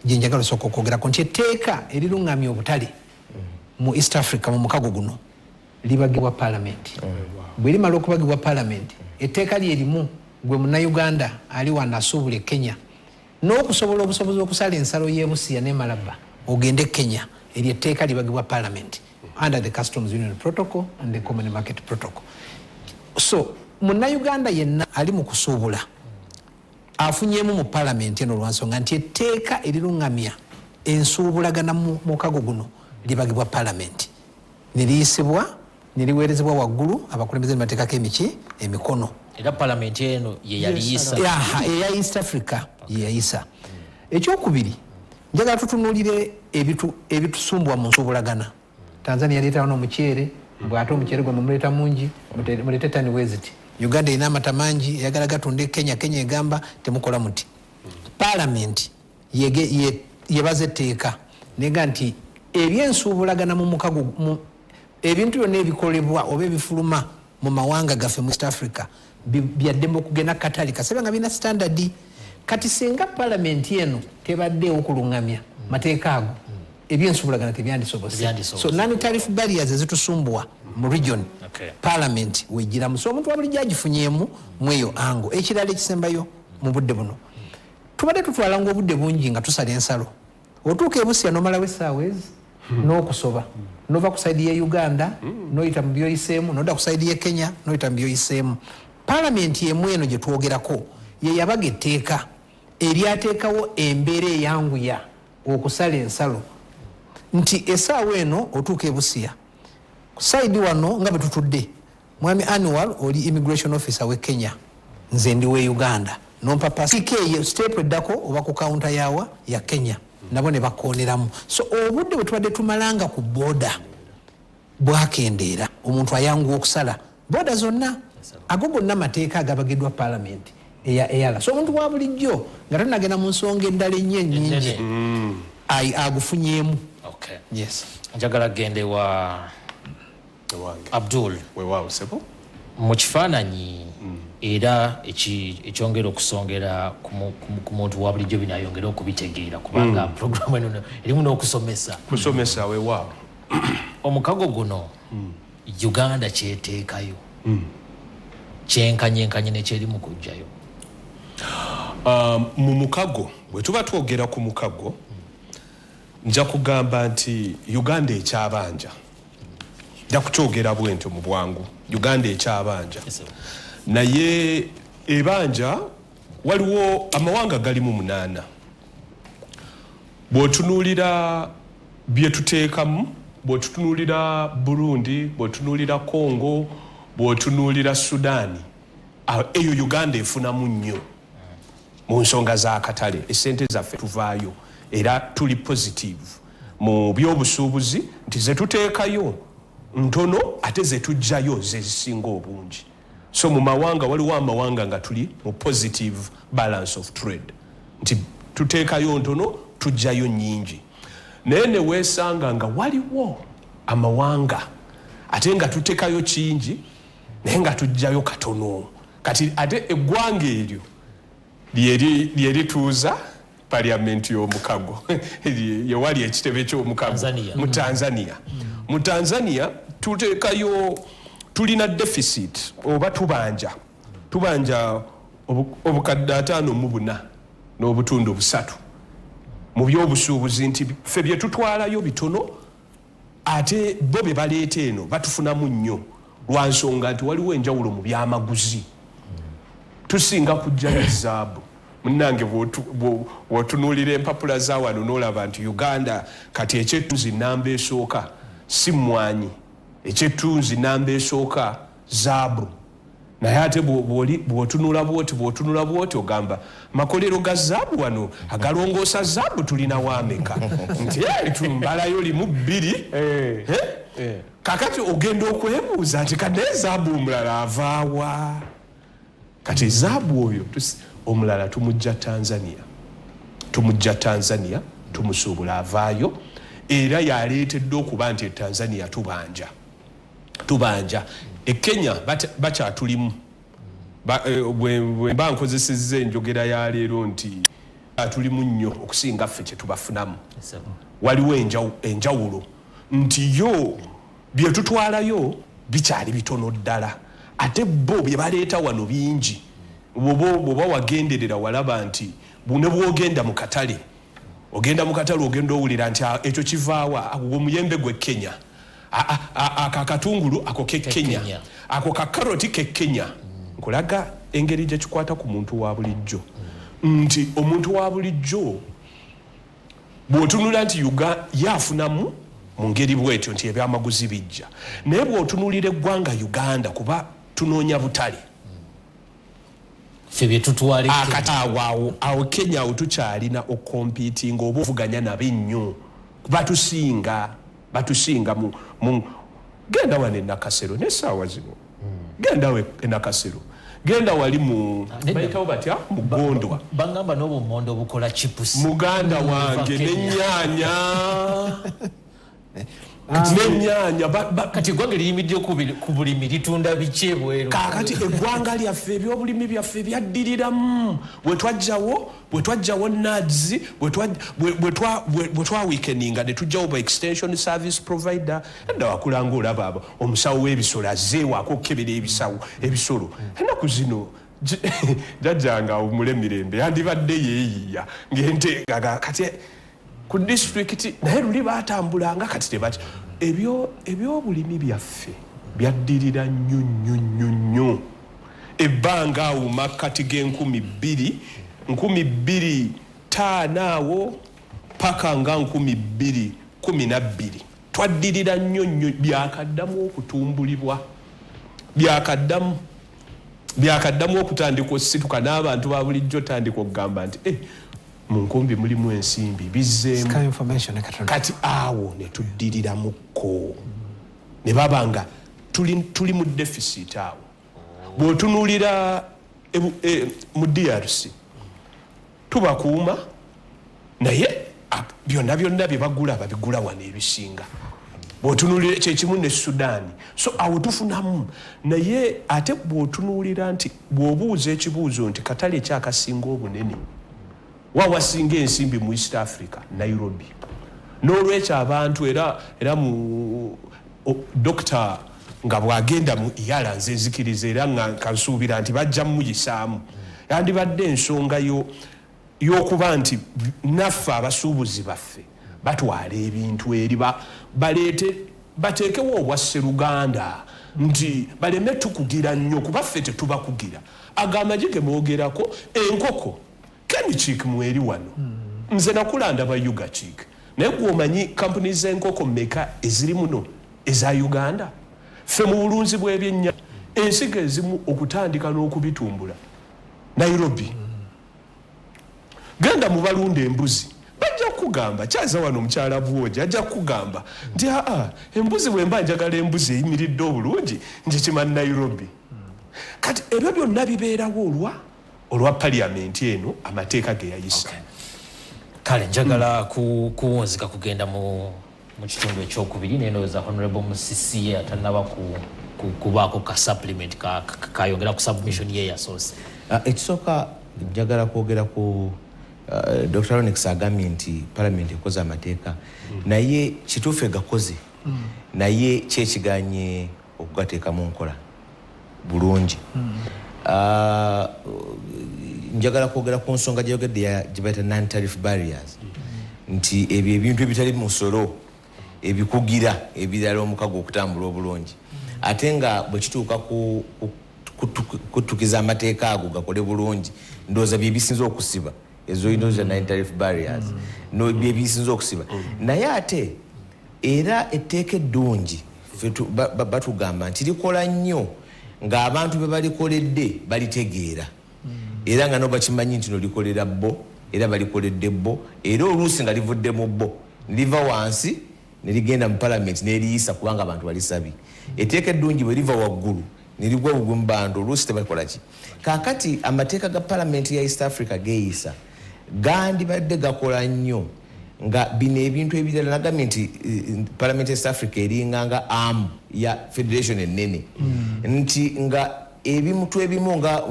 gye njagala osooka okwogerako nti etteeka eriruŋŋamya obutale mu East Africa mu mukago guno libagibwa parliament bwe limala okubagibwa parliament etteeka lyerimu gwe munnayuganda ali wano asuubula e Kenya n'okusobola obusobozi okusala ensalo y'ebusiya ne Malaba ogende Kenya eryo etteeka libagibwa parliament under the Customs Union Protocol and the Common Market Protocol. So munnayuganda yenna ali mu kusuubula afunyemu mu parliament eno lwansonga nti etteeka eriruŋŋamya ensuubulagana mu mukago guno libagibwa parliament niriyisibwa niriweerezebwa waggulu abakulembeze nibateekako emikono era parliament eno yeyaliyisa eya East Africa yeyayisa. Ekyokubiri njagala tutunuulire ebitusumbwa mu nsuubulagana. Tanzania yaleetawo n'omuceere bw'ate omuceere gwe mumuleeta mungi mulete tani weziti. Uganda erina amata mangi eyagala gatunde Kenya egamba temukola muti. Parliament yebaza etteeka nega nti ebyensuubulagana mu mukago ebintu byonna ebikolebwa oba ebifuluma mu mawanga gaffe mu East Africa byaddemu okugenda katali kasebe nga bina standard kati singa parliament eno tebaddeewo okuluŋŋamya mateeka ago ebyensuubulagana tebyandisobose. So non-tariff barriers ezitusumbwa mu region parliament wegiramu so omuntu wabulijjo agifunyeemu mweyo ango. Ekirala ekisembayo mu budde buno tubadde tutwalanga obudde bungi nga tusala ensalo otuuka ebusiya nomalawo essaawa ezi n'okusoba nova ku saidi ya Uganda noyita mu byoyiseemu nodda ku saidi ya Kenya noyita mu byoyiseemu. Parliament yemu eno gye twogerako ye yabaga etteeka eryateekawo embeera eyanguya okusala ensalo nti essaawa eno otuuka ebusiya ku saidi wano nga bwe tutudde mwami annual oli immigration officer we Kenya nze ndi we Uganda nompapa CK step eddako oba ku counter yawa ya Kenya nabo ne bakooneramu. So obudde bwe tubadde tumalanga ku boda bwakendeera omuntu ayanguwa okusala boda zonna ago gonna amateeka agabageddwa parliament eyala so omuntu wa bulijjo nga tanagenda mu nsonga endala ennyo ennyingi agufunyeemu. Yes, njagala gende wa Abdul mu kifaananyi era ekyongera okusongera ku muntu wa bulijjo binayongera okubitegeera kubanga programu eno erimu n'okusomesa weewaawo. Omukago guno Uganda kyeteekayo kyenkanyenkanye nekyeri mu kujjayo mu mukago bwe tuba twogera ku mukago nja kugamba nti Uganda ekyabanja nja kukyogera bwentyo mu bwangu Uganda ekyabanja naye ebanja waliwo amawanga galimu 8 bw'otunuulira bye tuteekamu bw'otunuulira Burundi bw'otunuulira Congo bw'otunuulira Sudaani eyo Uganda efunamu nnyo mu nsonga z'akatale essente zaffe tuvaayo era tuli positive mu byobusuubuzi nti ze tuteekayo ntono ate ze tujjayo ze zisinga obungi so mu mawanga waliwo amawanga nga tuli mu positive balance of trade nti tuteekayo ntono tujjayo nnyingi naye ne weesanga nga waliwo amawanga ate nga tuteekayo kingi naye nga tujjayo katono kati ate eggwanga eryo lyerituuza parliament y'omukago yewali ekitebe ky'omukago mu Tanzania tuteekayo tulina deficit oba tubanja obukadde 54 n'obutundu 3 mu byobusuubuzi nti ffe bye tutwalayo bitono ate bo be baleeta eno batufunamu nnyo lwa nsonga nti waliwo enjawulo mu byamaguzi tusinga kujjayo zaabu munnange bw'otunuulira empapula za wano n'olaba nti Uganda kati ekyettunzi nnamba esooka si mmwanyi ekyettunzi nnamba esooka zaabu naye ate bw'otunula bwoti ogamba makolero ga zaabu wano agalongoosa zaabu tulina waameka nti tumbalayo 1 2 kakati ogenda okwebuuza nti kadde zaabu omulala avaawa kati zaabu oyo omulala tumujja Tanzania tumusuubula avaayo era yaleetedde okuba nti Tanzania tubanja Kenya bakyatulimu bwe mba nkozesezza enjogera ya leero nti tulimu nnyo okusinga ffe kye tubafunamu waliwo enjawulo nti yo bye tutwalayo bikyali bitono ddala ate bo bye baleeta wano bingi bw'oba wagenderera walaba nti ne bw'ogenda mu katale ogenda owulira nti ekyo kivaawa omuyembe gwe Kenya akakatungulu ako ke Kenya ako kakaroti ke Kenya nkulaga engeri gye kikwata ku muntu wa bulijjo nti omuntu wa bulijjo bw'otunula nti yafunamu mu ngeri bwetyo nti ebyamaguzi bijja naye bw'otunuulira eggwanga Uganda kuba tunoonya butale awo Kenya awo tukyalina okompiitinga oba ovuganya nabo ennyo batusinga mu genda wano enakasero n'essaawa zino genda we enakasero genda wali mu bayitawo batya mugondwa bangamba n'obumondo bukola chipusi muganda wange n'ennyaanya n'ennyaanya kati eggwanga liyimiddyo ku bulimi litunda biki ebweru kaakati eggwanga lyaffe ebyobulimi byaffe byaddiriramu bwe twajjawo nads bwe twaweekeninga ne tujjawo ba extension service provider edda wakulanga olaba abo omusawo w'ebisolo azeewaako okukebera ebisolo ennaku zino jajjanga omule mirembe yandibadde yeeyiya ng'ente kati ku disitulikiti naye luli baatambulanga kati tebati ebyobulimi byaffe byaddirira nnyo ebbanga awo makkati g'2005 awo paka nga 2012 twaddirira nnyo byakaddamu okutumbulibwa byakaddamu okutandika osituka n'abantu ba bulijjo otandika okugamba nti mu nkumbi mulimu ensimbi bizzeemu kati awo ne tuddiriramukko ne baba nga tuli mu deficit awo bw'otunuulira mu DRC tubakuuma naye byonna bye bagula babigula wano ebisinga bw'otunuulira kyekimu ne Sudaani so awo tufunamu naye ate bw'otunuulira nti bw'obuuza ekibuuzo nti katale ekyakasinga obunene wawasinga ensimbi mu East Africa Nairobi n'olwekyo abantu era mu Dr. nga bwagenda mu iyala nze nzikiriza era nga kansuubira nti bajja muyisaamu yandibadde ensonga y'okuba nti naffe abasuubuzi baffe batwala ebintu eri bateekewo obwasseruganda nti baleme tukugira nnyo kuba ffe tetubakugira agambye ge moogerako enkoko kemichik mweri wano nze nakulanda ba Yugachik naye gwomanyi kampuni z'enkoko mmeka eziri muno eza Uganda ffe mu bulunzi bw'ebyennyanja ensigo ezimu okutandika n'okubitumbula Nairobi genda mu balunda embuzi bajja kugamba kyaza wano omukyala bwoja ajja kugamba nti embuzi bwe mba njagala embuzi eyimiridde obulungi ngikimanyi Nairobi kati ebyo byonna bibeerawo olwa paliamenti eno amateeka ge yayisa kale njagala kuwunzika kugenda mu kitundu ekyokubiri nenooza Honorable Musisi atanaba kubaako ka supplement kayongera ku submission ye yasoose ekisooka njagala kwogera ku Dr. Ronix agambye nti Parliament ekoze amateeka naye kituufu egakoze naye kyekiganye okugateeka mu nkola bulungi njagala kwogera ku nsonga gyeyogedde gye bayita non-tariff barriers nti ebyo ebintu ebitali musolo ebikugira ebirala omukago okutambula obulungi ate nga bwe kituuka kutukiza amateeka ago gakole bulungi ndowooza bye bisinza okusiba ezo inoza non-tariff barriers no bye bisinza okusiba naye ate era etteeka eddungi batugamba nti likola nnyo ng'abantu be balikoledde balitegeera era nga no bakimanyi nti no likolera bo era balikoledde bo era oluusi nga livudde mu bo liva wansi ne ligenda mu Parliament n'eriyisa kubanga abantu balisabye etteeka eddungi bwe liva waggulu ne ligwa bugwe mu bantu oluusi tebakola ki kaakati amateeka ga Parliament ya East Africa geeyisa gandibadde gakola nnyo nga bino ebintu ebirala nagambye nti Parliament ya East Africa eringanga arm ya federation ennene nti nga ebimutu ebimu nga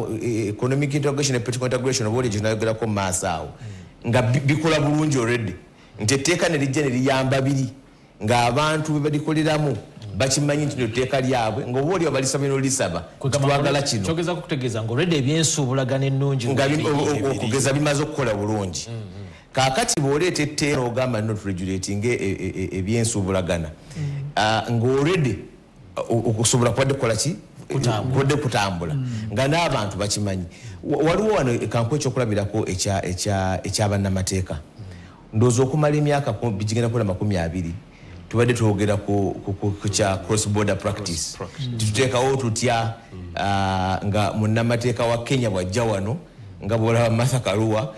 economic integration and political integration oba oli gyenayogerako mu maaso awo nga bikola bulungi already nti etteeka ne lijja ne liyamba biri ng'abantu be balikoleramu bakimanyi nti etteeka lyabwe ng'oba oli balisaba n'olisaba twagala kino kyogeza kukutegeeza ng'olwedde ebyensuubulagana ennungi okugeza bimaze okukola bulungi kaakati bw'oleeta etteeka ogamba not regulating ebyensuubulagana ng'olwedde okusobola kubadde kukola ki kubadde kutambula nga n'abantu bakimanyi waliwo wano kanku ekyokulabirako ekyabannamateeka ndowooza okumala emyaka bigenda kukola 20 tubadde twogera ku kya cross border practice tuteekawo tutya nga munnamateeka wa Kenya bwajja wano nga bwolaba Martha Karua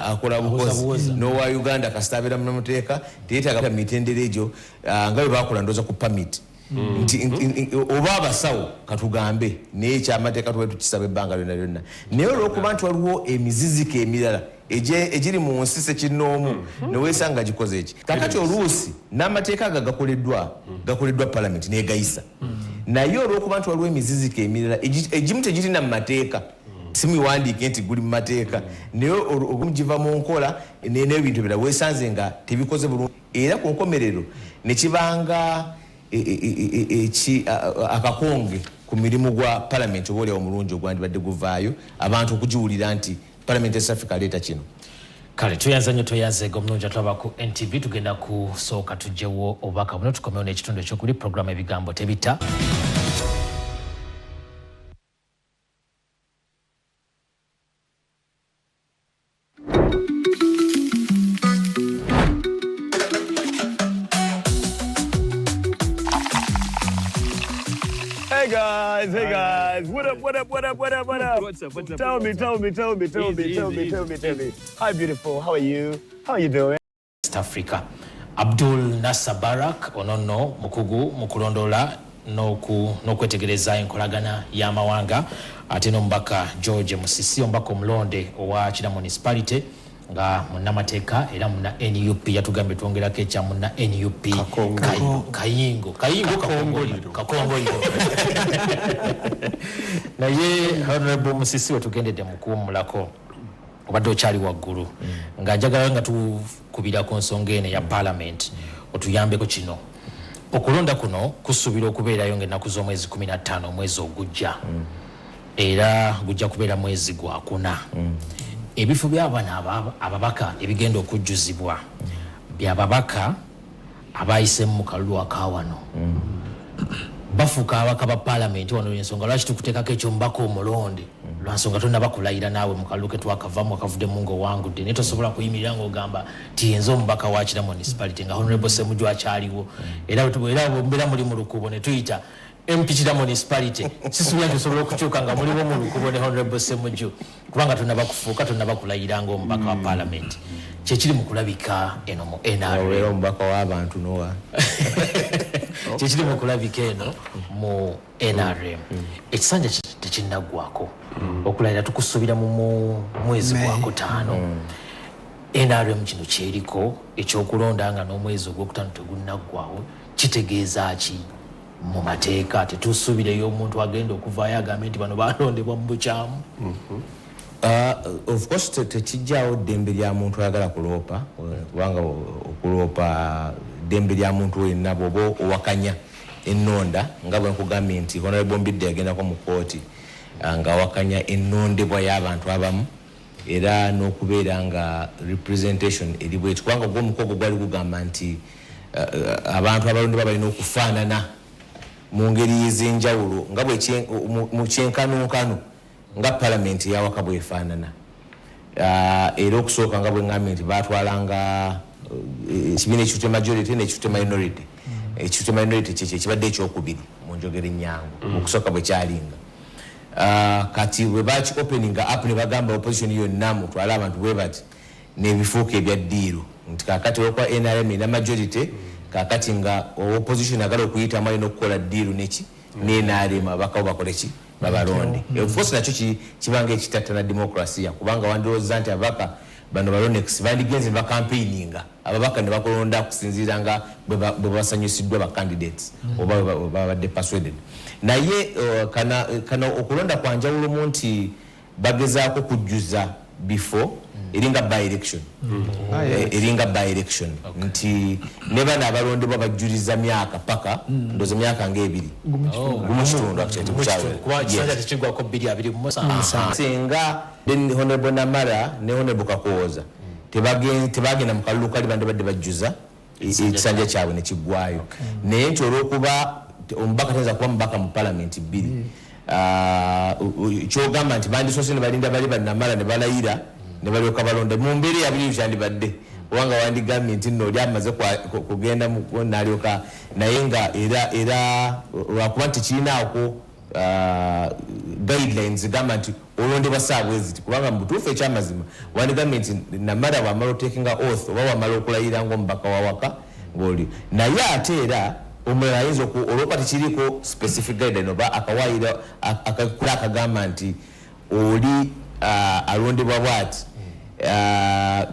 akola bukozi n'owa Uganda kasita abeera munnamateeka teyeetaaga mitendera egyo nga bwe bakola ndowooza ku permit oba abasawo katugambe naye ekyamateeka tuba tukisaba ebbanga lyonna lyonna naye olw'okuba nti waliwo emiziziko emirala egiri mu nsi sekinnoomu neweesanga gikoze eki kakati oluusi n'amateeka ago gakoleddwa Parliament negayisa naye olw'okuba nti waliwo emiziziko emirala egimu tegirina mu mateeka simiwandiike nti guli mu mateeka naye ogumu giva mu nkola n'ebintu ebirala weesanze nga tebikoze bulungi era ku nkomerero ne kibanga akakonge ku mirimu gwa Parliament oba oliawo omulungi ogwandibadde guvaayo abantu okugiwulira nti Parliament East Africa aleeta kino kale tuyanza nnyo toyanzeega omulungi atulaba ku NTV tugenda kusooka tugyewo obubaka buno tukomewo n'ekitundu ekyokuli programu ebigambo tebita Hey guys, what up? What's up? Tell me. Hi beautiful, how are you? How are you doing? East Africa. Abdul Nasser Barak onono mukugu mukulondola n'okwetegereza enkolagana y'amawanga ate n'omubaka George Musisi omubaka omulonde owa Kira Municipality nga munnamateeka era munna NUP yatugambye twongerako ekya munna NUP Kayingo Kakongoliro naye Honorable Musisi wetugendedde mu kuwummulako obadde okyali waggulu nga njagala nga tukubira ku nsonga eno ya Parliament otuyambeko kino okulonda kuno kusuubira okubeerayo ng'ennaku z'omwezi 15 omwezi ogujja era gujja kubeera mwezi gwa kuna ebifo by'abaana ababaka ebigenda okujjuzibwa by'ababaka abayise mu kalulu akawano bafuuka ababaka ba Parliament wano ensonga lwaki tukuteekako ekyomubaka omulonde lwansonga tonnaba kulayira naawe mu kalulu ke twakavamu akavuddemu ng'owangudde naye tosobola kuyimirira ng'ogamba tiyenza omubaka wa Kira Municipality nga Honorable Ssemujju akyaliwo era mbeera muli mu lukubo ne tuyita MP Kira Municipality sisuubira nti osobola okukyuka nga muliwo mu lukubo ne Honorable Ssemujju kubanga tonnaba kufuuka tonnaba kulayira ng'omubaka wa Parliament kyekiri mu kulabika eno mu NRM omubaka w'abantu nowa kyekiri mu kulabika eno mu NRM ekisanja tekinnaggwako okulayira tukusuubira mu mwezi gwa kutaano NRM kino kyeriko ekyokulonda nga n'omwezi ogwokutaano tegunnaggwawo kitegeeza ki mu mateeka tetusuubireyo omuntu agenda okuvaayo agambe nti bano balondebwa mu bukyamu of course tekijjaawo ddembe lya muntu ayagala kuloopa kubanga okuloopa ddembe lya muntu wenna bw'oba owakanya ennonda nga bwe nkugambye nti Honorable Mbidde yagendako mu kooti nga awakanya ennondebwa y'abantu abamu era n'okubeera nga representation eri bweti kubanga gw'omukogo gwali gugamba nti abantu abalondebwa balina okufaanana mu ngeri ez'enjawulo nga bwe mu kyenkanunkanu nga Parliament yawaka bwefaanana era okusooka nga bwe ngambye nti baatwalanga ekibiina ekitute majority n'ekitute minority ekitute minority kyekyo ekibadde ekyokubiri mu njogera ennyangu okusooka bwe kyalinga kati bwe baki openinga up ne bagamba opposition yonna mutwale abantu bwe bati n'ebifuuka ebya ddiiru nti kakati okwa NRM ena majority kakati nga opposition agala okuyitamu alina okukola ddiiru neki n'NRM abakawo bakoleki babalonde of course nakyo kibanga ekitattana demokrasiya kubanga wandirowooza nti ababaka bano balonex bandigenze ne bakampeininga ababaka ne bakolonda kusinziira nga bwe basanyusiddwa ba candidates oba babadde persuaded naye kana okulonda kwanjawulo mu nti bagezaako kujjuza before eringa by election eringa by election nti ne bana abalondebwa bajjuliza myaka paka ndoze myaka ng'ebiri gumukitundu kubakisanja tekigwako 2 singa Honorable Namara ne Honorable Kakooza tebagenda mu kalulu kali bande badde bajjuza ekisanja kyabwe ne kiggwayo naye nti olw'okuba omubaka tayinza kuba mubaka mu Parliament 2 kyogamba nti bandisoose ne balinda bali bannamala ne balayira ne balyoka balonda mu mbeera yabiri kyandibadde kubanga wandigambye nti nno oli amaze kugenda n'alyoka naye nga era lwakuba nti kirinaako guidelines gamba nti olondebwa saabweziti kubanga mu butuufu ekyamazima wandigambye nti namala wamala otakinga oath oba wamala okulayira ng'omubaka wawaka ng'oli naye ate era omulala ayinza olwokuba tekiriiko specific guideline oba akawaayiro akakula akagamba nti oli alondebwa bwati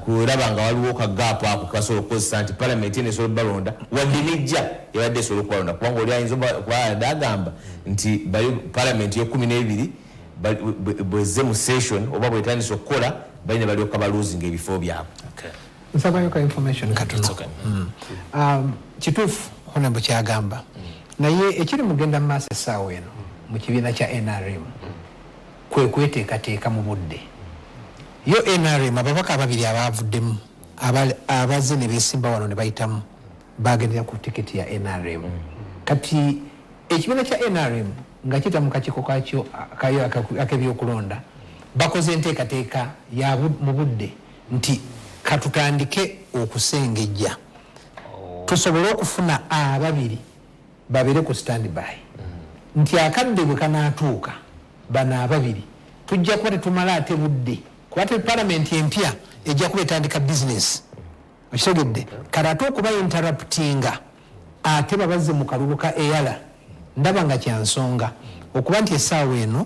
kulaba nga waliwo kagaapu ako kasobola okukozesa nti Parliament esobola balonda wadde nejja ebadde esobola okubalonda kubanga oli ayinza okuba agamba nti Parliament yo12 bwezze mu session oba bwetandisa okukola balina balyoka baluzinga ebifo byabwe nsabayoka information katono kituufu Honorable kyagamba naye ekiri mugenda mu maaso essaawa eno mu kibiina kya NRM kwe kweteekateeka mu budde yo NRM ababaka ababiri abavuddemu abazze ne beesimba wano ne bayitamu bagendera ku tiketi ya NRM kati ekibiina kya NRM nga kita mu kakiiko kakyo ak'ebyokulonda bakoze enteekateeka ya mu budde nti katutandike okusengejja tusobole okufuna ababiri babere ku standby nti akadde bwe kanaatuuka bano ababiri tujja kuba tetumala ate budde kuba te Parliament empya ejja kuba etandika business okisogedde kale ate okuba interruptinga ate babazze mu kalulu ka eyala ndaba nga kyansonga okuba nti essaawa eno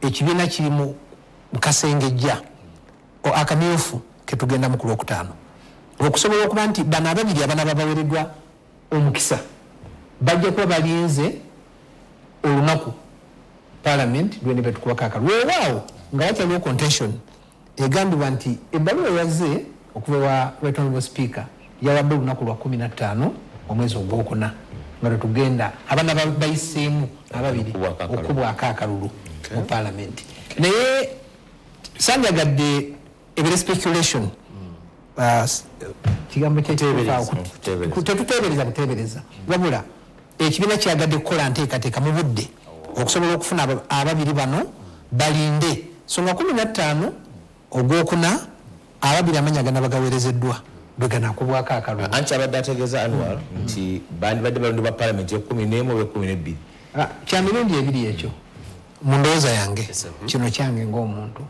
ekibiina kiri mu kasengejja akamyufu ketugenda mu ku Lwokutaano okusobola okuba nti bano ababiri abanaba bawereddwa omukisa bajja kuba balinze olunaku Parliament lwene betukubako akalulu weewaawo nga wakyaliwo contention egambibwa nti ebbaluwa yazze okuva wa Right Honourable Speaker yawadde olunaku lwa 15 omwezi ogwokuna nga tetugenda abaana bayiseemu ababiri okubwako akalulu mu Parliament naye sanjagadde ebire speculation kigambo tetuteebereza buteebereza wabula ekibiina kyagadde kukola nteekateeka mu budde okusobola okufuna ababiri bano balinde so nga 15 ogwokuna ababiri amanya gana bagaweerezeddwa bwe ganakubwako akalulu anti abadde ategeeza Anwar nti bandibadde balonde ba Parliament 11 oba 12 kya mirundi ebiri ekyo mu ndowooza yange kino kyange ng'omuntu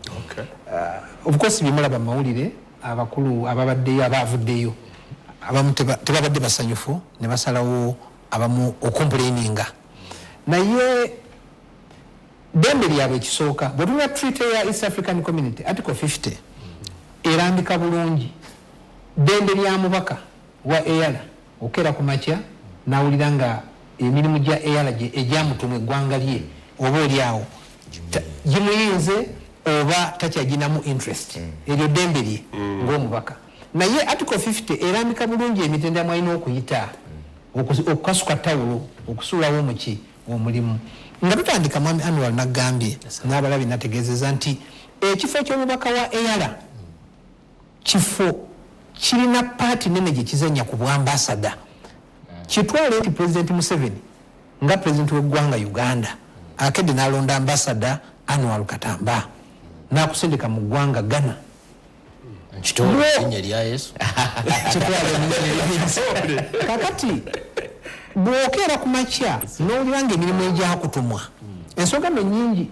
of course bimulaba mu mawulire abakulu ababaddeyo abavuddeyo abamu tebabadde basanyufu ne basalawo abamu okomplaininga naye dembe lyabwe ekisooka bwetuna treaty ya East African Community Article 50 erambika bulungi dembe lya mubaka wa EALA okera ku makya nawulira nga emirimu gya EALA egyamutumwa eggwanga lye oba oliawo gimuyinze oba takyaginamu interest eryo dembe lye ng'omubaka naye Article 50 erambika bulungi emitendera mwalina okuyita okukasuka tawulo okusuulawo omuki omulimu nga tutandika mwami Anwar nagambye n'abalabi nategeezeza nti ekifo ky'omubaka wa EALA kifo kirina paati nene gye kizanya ku bwambasada kitwale nti President Museveni nga President w'eggwanga Uganda akedde n'alonda ambasada Anwar Katamba n'akusindika mu ggwanga Ghana kakati bw'okeera ku makya n'owulira nga emirimu egyakutumwa ensonga no nnyingi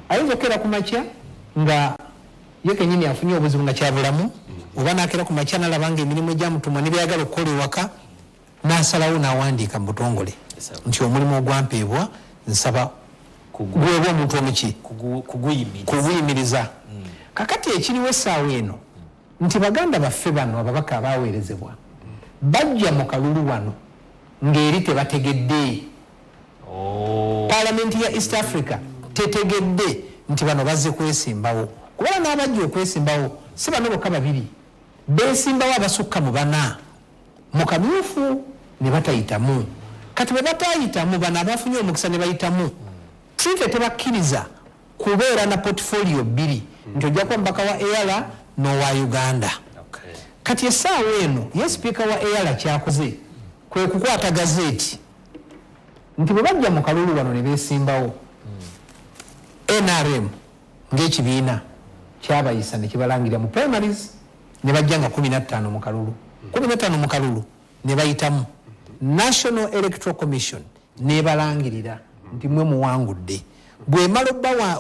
ayinza okeera ku makya nga ye kennyini afunye obuzibu nga kyabulamu oba n'akeera ku makya n'alaba nga emirimu egyamutumwa ne byayagala okukola ewaka n'asalawo n'awandiika mu butongole nti omulimu ogwampeebwa nsaba gweebwa omuntu omuki kuguyimiriza kakati ekiriwo essaawa eno nti baganda baffe bano ababaka abaweerezebwa bajja mu kalulu wano ng'eri tebategedde Parliament ya East Africa tetegedde nti bano bazze kwesimbawo kubala n'abajja okwesimbawo si bano bokka babiri beesimbawo abasukka mu bana mu kamyufu ne batayitamu kati bwe batayitamu bano abafunye omukisa ne bayitamu treaty tebakkiriza kubeera na portfolio bbiri nti ojja kuba mubaka wa EALA n'owa Uganda kati essaawa eno ye sipiika wa EALA Kyakoze kwe kukwata gazeeti nti bwe bajja mu kalulu wano ne beesimbawo NRM ng'ekibiina kyabayisa ne kibalangirira mu primaries ne bajja nga 15 mu kalulu 15 mu kalulu ne bayitamu National Electoral Commission nebalangirira nti mwe muwangudde bwe malo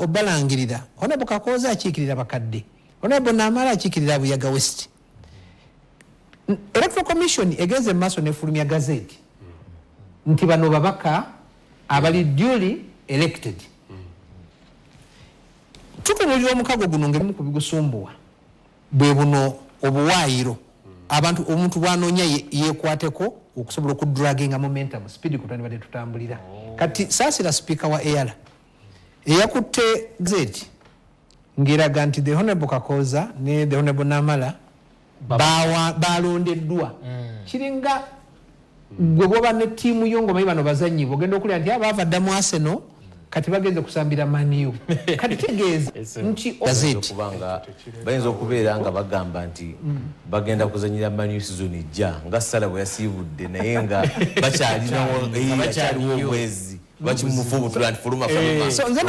obalangirira Honorable Kyakoze akiikirira bakadde Honorable Namala akiikirira Buyaga West Electoral Commission egenze maaso nefulumya gazeti nti bano babaka abali duly elected tutunulira omukago guno ngerimu kubigusumbuwa bwe buno obuwaayiro abantu omuntu bwanoonya yekwateko okusobola okudraginga momentum speed kutandibadde tutambulira kati saasira speaker wa EALA eyakutte gazeti ngeraga nti the Honorable Kyakoze ne the Honorable Namala balondeddwa kiringa gwe bwoba ne ttiimu yo ng'omanyi bano bazannyi bwogenda okulira nti abaava dda mu Arsenal kati bagenze kusambira maniyo kati tegeeza nti gazeti kubanga bayinza okubeera nga bagamba nti bagenda kuzanyira maniyo season ejja nga Sala bwe yasiibudde naye nga bakyaliwo obwezi bakimumufubu tulandi fuluma so nze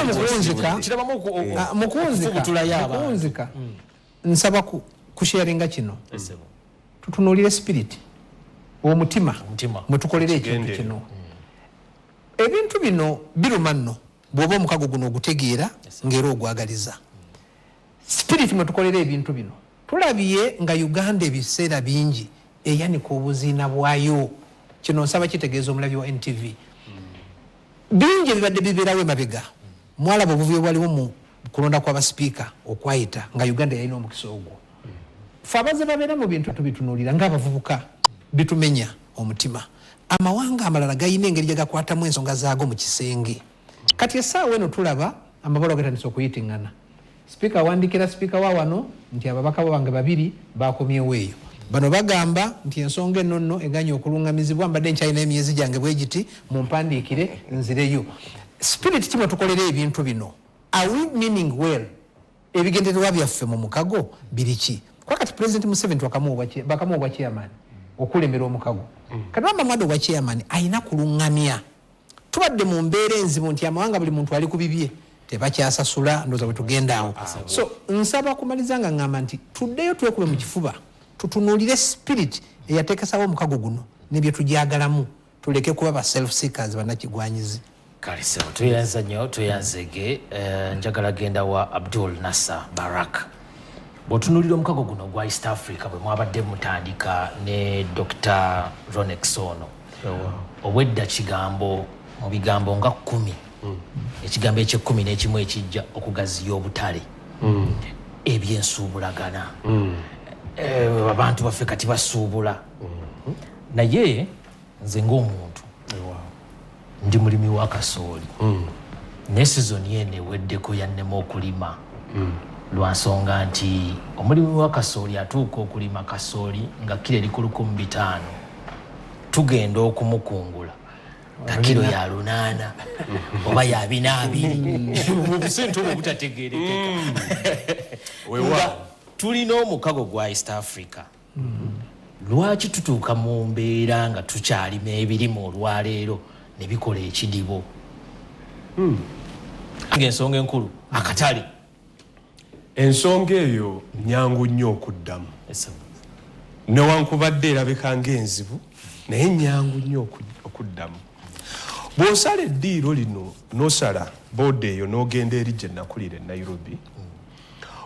mukunzika nsaba kusharinga kino tutunuulire spirit omutima mwe tukolera ekintu kino ebintu bino biruma nno bw'oba omukago guno ogutegeera ng'era ogwagaliza spirit mwe tukolera ebintu bino tulabye nga Uganda ebiseera bingi eyanika obuziina bwayo kino nsaba kitegeeza omulabi wa NTV bingi ebibadde bibeerawo emabega mwalaba obuvuyo bwaliwo mu kulonda kw'abaspiika okwayita nga Uganda yalina omukisa ogwo ffe abazze babeera mu bintu tubitunuulira ng'abavubuka bitumenya omutima amawanga amalala gayina engeri gye gakwatamu ensonga zaago mu kisenge kati essaawa eno tulaba amabalo gatandise okuyitingana sipiika awandikira sipiika wa wano nti ababaka bange babiri bakomyewo eyo bano bagamba nti ensonga eno nno eganya okulungamizibwa mbadde nkyalina emyezi gyange bwe giti mumpandiikire nzireyo spirit kimwe tukolera ebintu bino are we meaning well ebigendererwa byaffe mu mukago biriki kwakati president Museveni bakamu obwa chairman okulemera omukago kati wamba mwado obwa chairman ayina kulungamya tubadde mu mbeera enzibu nti amawanga buli muntu ali ku bibye tebakyasasula ndoza bwe tugendaawo so nsaba kumaliza nga ngamba nti tuddeyo twekube mu kifuba tutunuulire spirit eyateekesawo omukago guno nebye tujagalamu tuleke kuba ba self seekers bannakigwanyizi kale sebo tuyanza nnyo tuyanzege njagala genda wa Abdul Nasser Barak bw'otunuulira omukago guno gwa East Africa bwe mwabadde mutandika ne Dr. Ronex ono obwedda kigambo mu bigambo nga 10 ekigambo eky'ekkumi n'ekimu ekijja okugaziya obutale ebyensuubulagana abantu baffe kati basuubula naye nze ng'omuntu ndi mulimi wa kasooli ne sizoni eno eweddeko yannema okulima lwa nsonga nti omulimi wa kasooli atuuka okulima kasooli nga kilo eri ku 1,500 tugenda okumukungula nga kilo ya 800 oba ya 420 obusente obwo butategeerekeka tulina omukago gwa East Africa lwaki tutuuka mu mbeera nga tukyalima ebirimu olwaleero ne bikola ekidibo ng'ensonga enkulu akatale ensonga eyo nyangu nnyo okuddamu newankubadde erabika ng'enzibu naye nyangu nnyo okuddamu bw'osala eddiiro lino n'osala booda eyo n'ogenda eri gye nakulira e Nairobi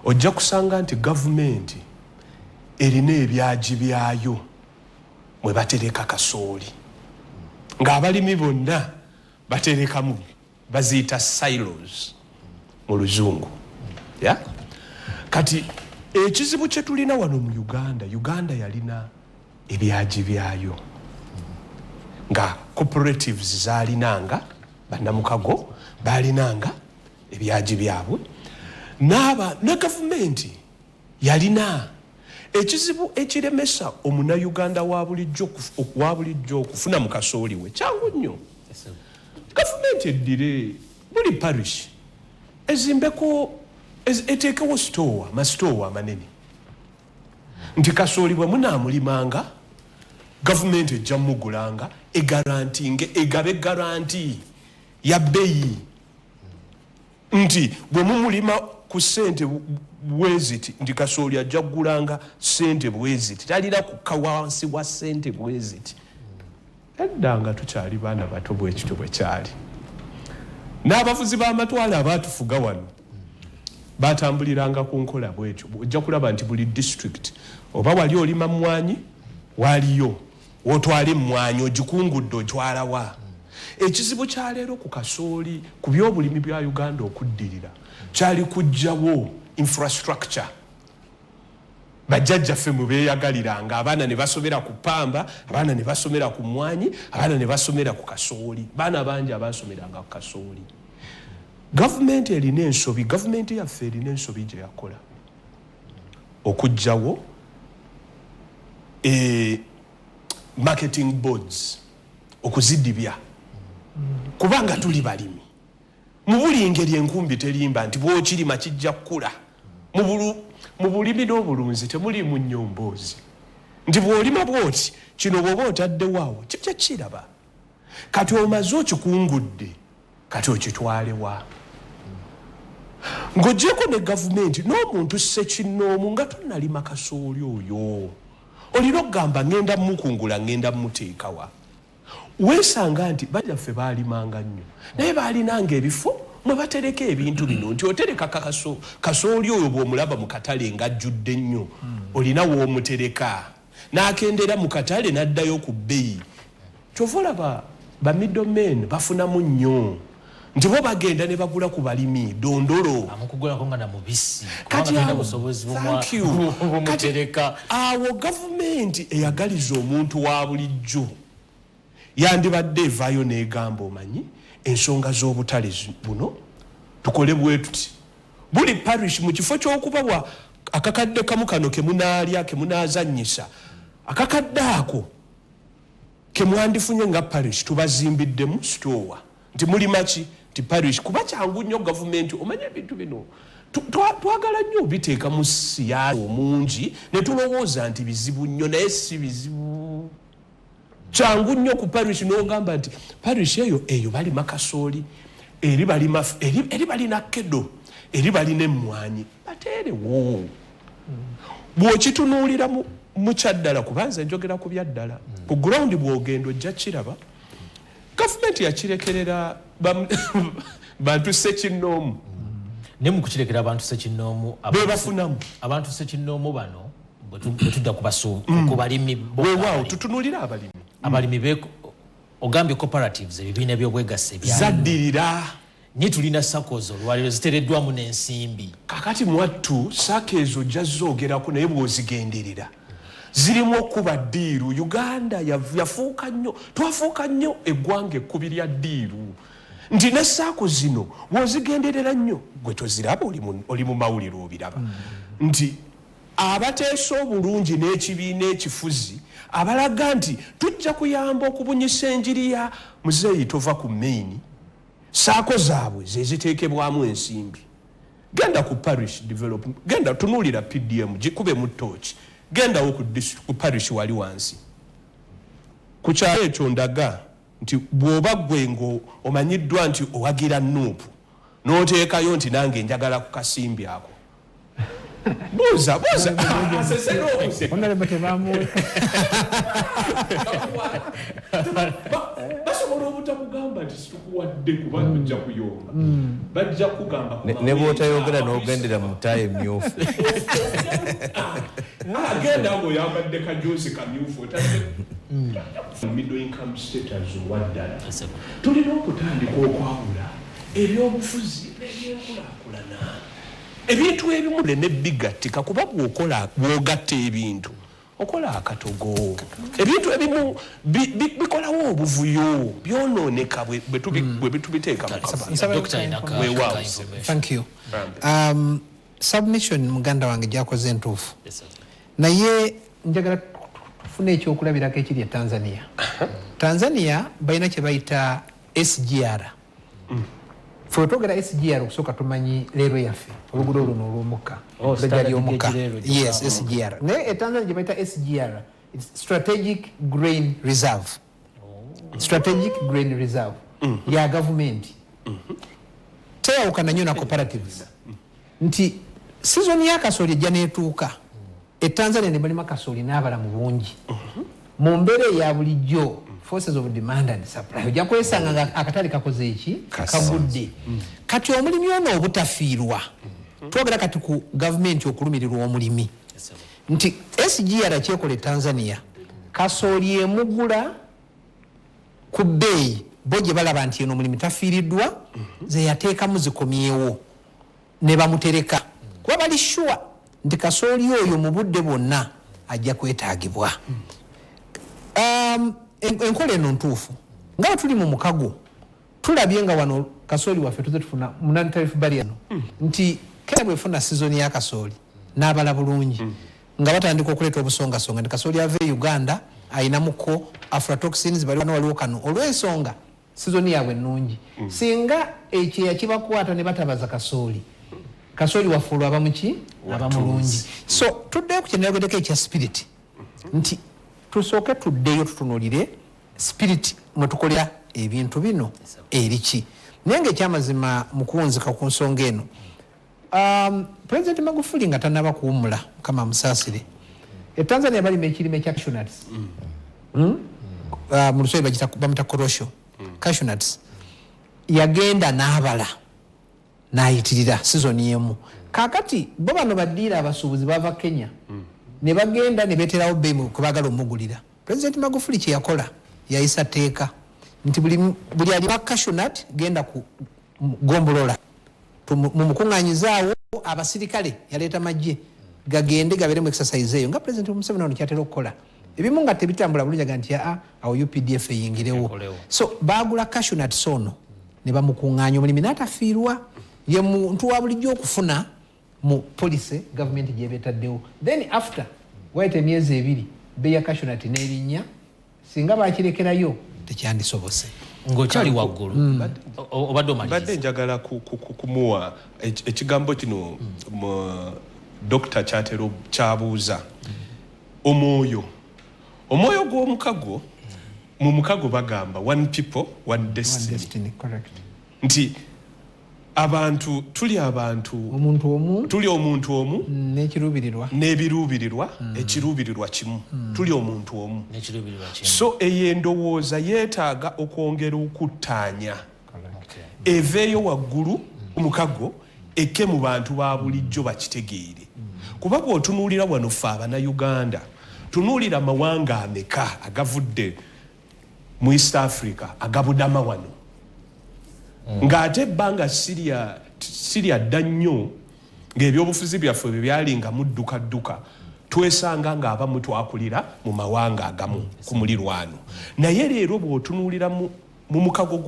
ojja kusanga nti gavumenti erina ebyagi byayo mwe batereka kasooli ng'abalimi bonna baterekamu baziyita silos mu luzungu kati ekizibu kye tulina wano mu Uganda yalina ebyagi byayo nga cooperatives zaalinanga bannamukago baalinanga ebyagi byabwe ne gavumenti yalina ekizibu ekiremesa omunayuganda wa bulijjo okufuna mu kasooli we kyangu nnyo gavumenti eddire buli parish ezimbeko eteekewo masitoowa amanene nti kasooli bwe munaamulimanga gavumenti ejja mugulanga egabe garanti ya bbeeyi nti bwe mumulima ku ssente bweziti nti kasooli ajja kugulanga ssente bweziti talina kukka wansi wa ssente bweziti edda nga tukyali baana bato bwekityo bwe kyali n'abavuzi b'amatwale abaatufuga wano batambuliranga ku nkola bwekyo ojja kulaba nti buli district oba wali olima mmwanyi waliyo wotwala emmwanyi ogikungudde otwalawa ekizibu kyaleero ku kasooli ku byobulimi bya Uganda okuddirira kyali kujjawo infrastructure bajjajjaffe mu beeyagaliranga abaana ne basomera ku pamba abaana ne basomera ku mmwanyi abaana ne basomera ku kasooli baana bangi abasomeranga ku kasooli gavumenti erina ensobi gavumenti yaffe erina ensobi gye yakola okujjawo marketing boards okuzidibya kubanga tuli balimi mu buli ngeri enkumbi terimba nti bw'okirima kijja kukula mu bulimi n'obulunzi temulimu nnyombozi nti bw'olima bw'oti kino bw'oba otaddewaawo kijja kiraba kati omaze okikungudde kati okitwalewa ng'oggyeko ne gavumenti n'omuntu ssekinnoomu nga tonnalima kasooli oyo olina okugamba ngenda mukungula ngenda muteekawa weesanga nti bajjaffe baalimanga nnyo naye baalinanga ebifo mwe batereka ebintu bino nti otereka kasooli oyo bw'omulaba mu katale ng'ajjudde nnyo olina w'omutereka n'akendera mu katale n'addayo ku bbeeyi kyova olaba ba middlemen bafunamu nnyo nti bo bagenda ne bagula ku balimi dondolo amukugula konga na mubisi kati awo busobozi bumutereka awo government eyagaliza omuntu wa bulijjo yandibadde evaayo n'egamba omanyi ensonga z'obutale buno tukole bwe tuti buli parish mu kifo ky'okubabwa akakadde kamu kano ke munaalya ke munaazannyisa akakadde ako ke mwandifunye nga parish tubazimbiddemu sitowa nti muli maki nti parish kuba kyangu nnyo gavumenti omanye ebintu bino twagala nnyo biteeka mu siyaasa omungi ne tulowooza nti bizibu nnyo naye si bizibu kyangu nnyo ku parish n'ogamba nti parish eyo balima kasooli eri balina kedo eri balina emmwanyi bateerewo bw'okitunuulira mu kyaddala kubanza njogera ku byaddala ku gurawundi bw'ogenda ojja kiraba gavumenti yakirekerera bantu sekinnoomu ne mu kukirekera abantu sekinnoomu bebafunamu abantu sekinnoomu bano bwe tudda ku balimi weewaawo tutunuulira abalimi ogambye cooperatives ebibiina by'obwegasse zaddirira ni tulina sakozi olwaliro ziteereddwamu n'ensimbi kakati mwattu saako ezo ojja zoogerako naye bw'ozigenderera zirimu okuba ddiiru uganda yafuuka nnyo twafuuka nnyo eggwanga ekkubi lya ddiiru nti ne saako zino bw'ozigenderera nnyo gwe toziraba oli mu mawulire obiraba nti abateesa obulungi n'ekibiina ekifuzi abalaga nti tujja kuyamba okubunyisa enjiri ya muzeeyi tova ku maini saako zaabwe zeziteekebwamu ensimbi genda ku parish development genda tunuulira PDM gikube mu tooki gendawo ku parish wali wansi ku kyalo ekyo ndaga nti bw'oba gwe ngo omanyiddwa nti owagira nuupu n'oteekayo nti nange njagala ku kasimbi ako buuza basobola obutakugamba nti situkuwadde kuba bajja kuyomba bajja kugamba ne bw'otayogera n'ogendera mu ttaayi emmyufu agenda ng'oyambadde kajosi kamyufu otadde middle income status owaddala tulina okutandika okwawula ebyobufuzi n'ebyenkulaakulana ebintu ebimu nebbigattika kuba bw'ogatta ebintu okola akatogo ebintu ebimu bikolawo obuvuyo byonooneka bwe tubiteeka mu kabweewaawo. Thank you. Submission muganda wange gyakoze entuufu naye njagala tufune ekyokulabirako ekiri e Tanzania balina kye bayita SGR. Fwe twogera SGR okusooka tumanyi leero yaffe oluguudo luno olw'omukka ejjali omukka yes SGR naye e Tanzania gye bayita SGR strategic grain reserve ya gavumenti teyawukana nnyo na cooperatives nti sizoni ya kasooli ejja neetuuka e Tanzania ne balima kasooli n'abalamu bungi mu mbeera eya bulijjo forces of demand and supply ojja kwesanga nga akatale kakoze eki kagudde kati omulimi ono obutafiirwa twogera kati ku gavumenti okulumirirwa omulimi nti SGR kyekola Tanzania kasooli emugula ku bbeeyi bo gye balaba nti eno omulimi tafiiriddwa ze yateekamu zikomyewo ne bamutereka kuba bali sure nti kasooli oyo mu budde bwonna ajja kwetaagibwa. Enkola eno ntuufu nga tuli mu mukago tulabye nga wano kasooli waffe tuze tufuna non-tariff barrier nti Kenya bwefuna sizoni ya kasooli n'abala bulungi nga batandika okuleeta obusongasonga nti kasooli ava e Uganda ayinamuko aflatoxins bali wano waliwo kano olw'ensonga sizoni yaabwe ennungi singa ekyeya kibakwata ne batabaza kasooli waffe olwo abamuki abamulungi so tuddeyo ku kyenerageddeko ekya spirit nti tusooke tuddeyo tutunulire spirit mwe tukolera ebintu bino eriki naye ng'ekyamazima mu kuwunzika ku nsonga eno President Magufuli nga tannaba kuwummula mukama musaasire e Tanzania balima ekirime kya cashew nuts mu Luswayiri bamuta korosho cashew nuts yagenda n'abala n'ayitirira sizoni emu kakati bo bano baddiira abasuubuzi bava Kenya ne bagenda ne beeterawo bbeeyi kwe baagala omugulira. President Magufuli kye yakola yayisa tteeka nti buli ali cashewnut genda ku gombolola mumukuŋŋaanyizaawo abasirikale yaleeta magye gagende gabere mu exercise eyo nga president Museveni ono kyatera okukola ebimu nga tebitambula bulungi nti awo UPDF eyingirewo so baagula cashewnut ono ne bamukuŋŋaanya omulimi n'atafiirwa ye muntu wa bulijjo okufuna mu police government gye beetaddewo then after wayita emyezi 2 beya cashewnut n'erinnya singa bakirekerayo tekyandisobose ng'okyali waggulu obadde omaliriza badde njagala kumuwa ekigambo kino Dr. Kyatero kyabuuza omwoyo gw'omukago mu mukago bagamba one people one destiny. Correct. Nti abantu tuli omuntu omu n'ebiruubirirwa ekiruubirirwa kimu tuli omuntu omu so ey'endowooza yeetaaga okwongera okuttaanya eveeyo waggulu omukago eke mu bantu ba bulijjo bakitegeere kuba bw'otunuulira wano ffe Abanayuganda tunuulira amawanga ameka agavudde mu East Africa agabudama wano ng'ate ebbanga sirya dda nnyo ng'ebyobufuzi byaffe bwe byalinga mudduka twesanga ng'abamu twakulira mu mawanga agamu ku mulirwano naye leero bw'otunuulira mu mukago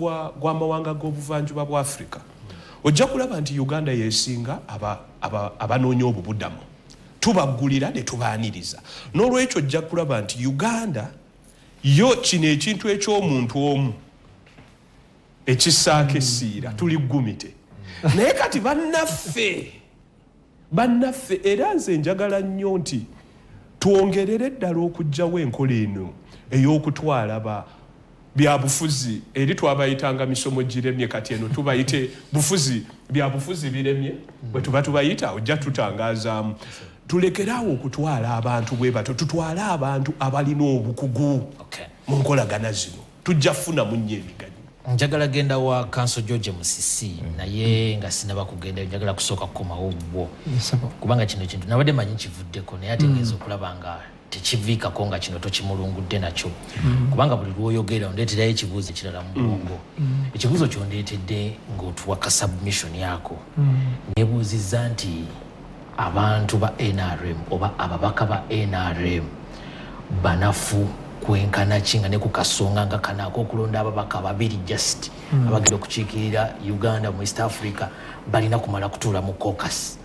gw'amawanga g'obuvanjuba bwa Africa ojja kulaba nti Uganda yeesinga abanoonya obubudamu tubaggulira ne tubaaniriza n'olwekyo ojja kulaba nti Uganda yo kino ekintu eky'omuntu omu ekissaako essiira tuli gumite naye kati bannaffe era nze njagala nnyo nti twongerere ddala okuggyawo enkola eno ey'okutwala byabufuzi eri twabayitanga misomo giremye kati eno tubayite byabufuzi biremye bwe tuba tubayita ojja tutangazaamu tulekeraawo okutwala abantu bwe bato tutwale abantu abalina obukugu mu nkolagana zino tujja funamu nnyo emiganyulo njagala genda wa Council George Musisi naye nga sinaba kugenda njagala kusooka kukomawo bwo kubanga kino kintu nabadde manyi kivuddeko naye ategeeza okulaba nga tekiviikako nga kino tokimulungudde nakyo kubanga buli lwoyogera ondeeterayo ekibuuzo ekirala mu bwongo ekibuuzo kyondeetedde ng'otuwaka submission yako neebuuzizza nti abantu ba NRM oba ababaka ba NRM banafu kwenkana kinga ne ku kasonga nga kanako okulonda ababaka babiri just abagenda okukiikirira Uganda mu East Africa balina kumala kutuula mu caucus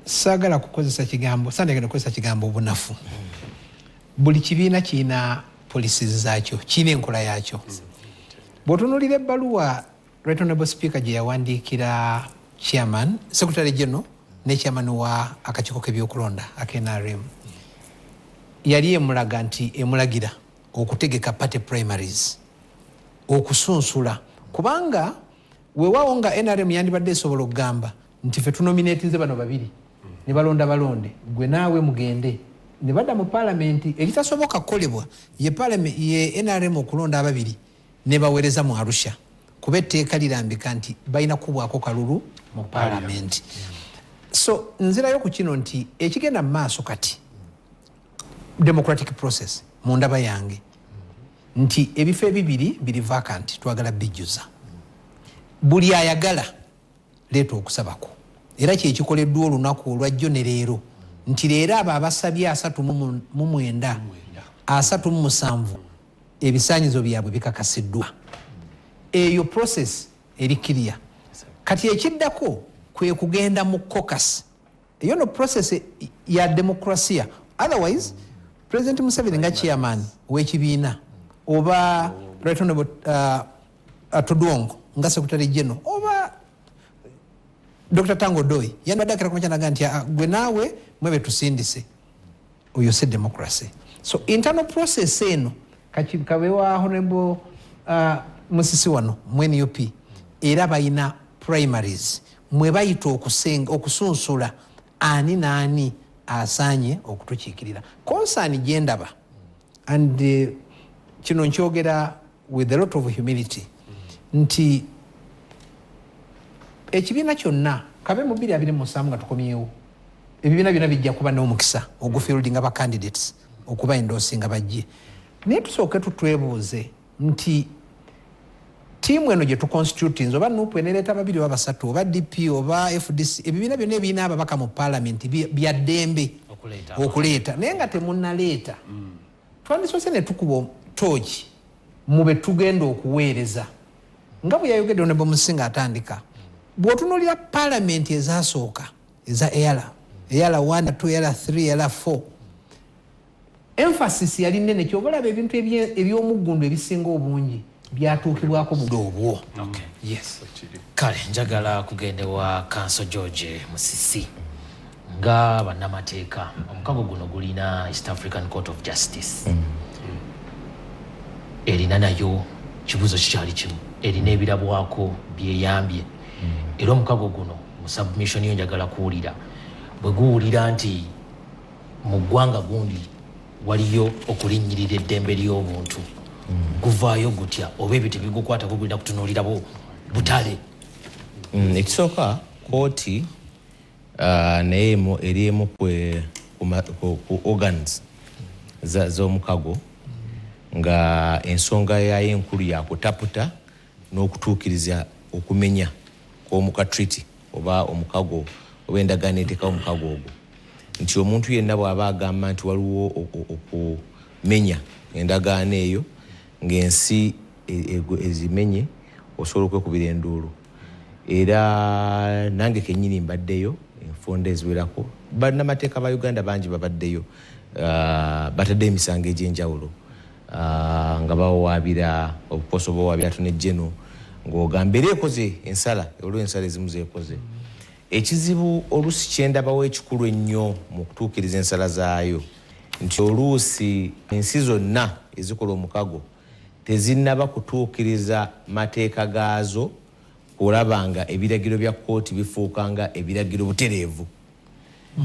saagala kukozesa kigambo sandegenda kukozesa kigambo obunafu buli kibiina kiina policies zaakyo kiina enkola yaakyo bw'otunuulira ebbaluwa Right Honorable Speaker gye yawandiikira chairman secretary general ne chairman wa akakiiko k'ebyokulonda NRM yali emulaga nti emulagira okutegeka party primaries okusunsula kubanga weewaawo nga NRM yandibadde esobola okugamba nti ffe tunominatinze bano babiri ne balonde gwe naawe mugende ne badda mu paalamenti ekitasoboka kukolebwa ye NRM okulonda ababiri ne baweereza mu Arusha kuba etteeka lirambika nti balina kubwako kalulu mu paalamenti so nzirayo ku kino nti ekigenda mu maaso kati democratic process mu ndaba yange nti ebifo ebibiri biri vacant twagala bijjuza buli ayagala leeta okusabako era kyekikoleddwa olunaku olwajjo ne leero nti leero abo abasabye 39 37 ebisaanyizo byabwe bikakasiddwa eyo process eri clear kati ekiddako kwe kugenda mu caucus eyo no process ya demokrasia otherwise President Museveni nga chairman w'ekibiina oba Right Honorable Todwongo nga secretary general oba Dr. Tango Doi yanadde akira kumachanaga nti gwe naawe mwebe tusindise oyo se democracy so internal process eno kabewa Honorable Musisi wano mwene UP era bayina primaries mwe bayita okusunsula ani naani asaanye okutukiikirira concern gyendaba and kino nkyogera with a lot of humility nti ekibiina kyonna kabe mu 2027 nga tukomyewo ebibiina byonna bijja kuba n'omukisa ogufieldinga ba candidates okuba endoosi nga bajje naye tusooke tutwebuuze nti tiimu eno gye tuconstitutins oba nupu enereeta babiri oba basatu oba DP oba FDC ebibiina byonna ebiina ababaka mu paalamenti bya ddembe okuleeta naye nga temunnaleeta twandisoose ne tukuba tooki mu be tugenda okuweereza nga bwe yayogedde Honorable Musinga atandika bw'otunuulira paalamenti ezasooka eza EALA 1, 2, 3, 4 emphasis yali nnene kyova olaba ebintu eby'omuggundu ebisinga obungi byatuukibwako mu obwo. Yes. Kale njagala kugende wa Council George Musisi nga bannamateeka omukago guno gulina East African Court of Justice erina nayo kibuzo kikyali kimu erina ebirabwako byeyambye era omukago guno mu submission yo njagala kuwulira bwe guwulira nti mu ggwanga gundi waliyo okulinnyirira eddembe ly'obuntu guvaayo gutya oba ebyo tebigukwata kugulina kutunuulira butale. Ekisooka kooti naye eri emu ku organs z'omukago nga ensonga yayo enkulu yakutaputa n'okutuukiriza okumenya kw'omuka treaty oba omukago oba endagaano eteekawo omukago ogwo nti omuntu yenna bw'aba agamba nti waliwo okumenya endagaano eyo ng'ensi ezimenye osobola okwekubira enduulu era nange kennyini mbaddeyo enfunda eziwerako bannamateeka ba Uganda bangi babaddeyo batadde emisango egy'enjawulo nga bawawaabira obuposo bawawaabira Attorney General ng'ogamba era ekoze ensala olwo ensala ezimu zeekoze ekizibu oluusi kyendabawo ekikulu ennyo mu kutuukiriza ensala zaayo nti oluusi ensi zonna ezikola omukago tezinnaba kutuukiriza mateeka gaazo kulaba nga ebiragiro bya kkooti bifuuka nga ebiragiro butereevu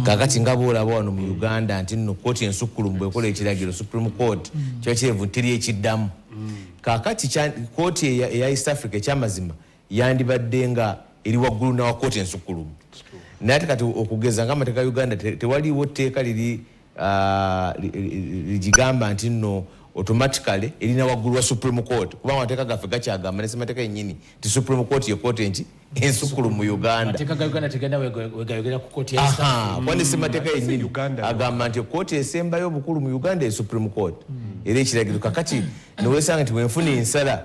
kakati nga boolaba wano mu Uganda nti nno kkooti ensukkulumu bw'ekola ekiragiro Supreme Court kiba kireevu teri ekiddamu kakati kkooti eya East Africa ekyamazima yandibadde nga eri waggulu nawa kkooti ensukkulumu naye ate kati okugeza nga amateeka ya Uganda tewaliwo tteeka ligigamba nti nno automatically erina waggulu wa Supreme Court kuba amateeka gaffe gakyagamba ne ssemateeka yennyini ti Supreme Court ye kkooti enki ensukkulumu mu Uganda amateeka ga Uganda tegenda wegayogera ku kkooti ya East Africa kwani ssemateeka yennyini agamba nti kkooti esembayo obukulu mu Uganda ye Supreme Court era ekiragiro kakati neweesanga nti bwenfuna ensala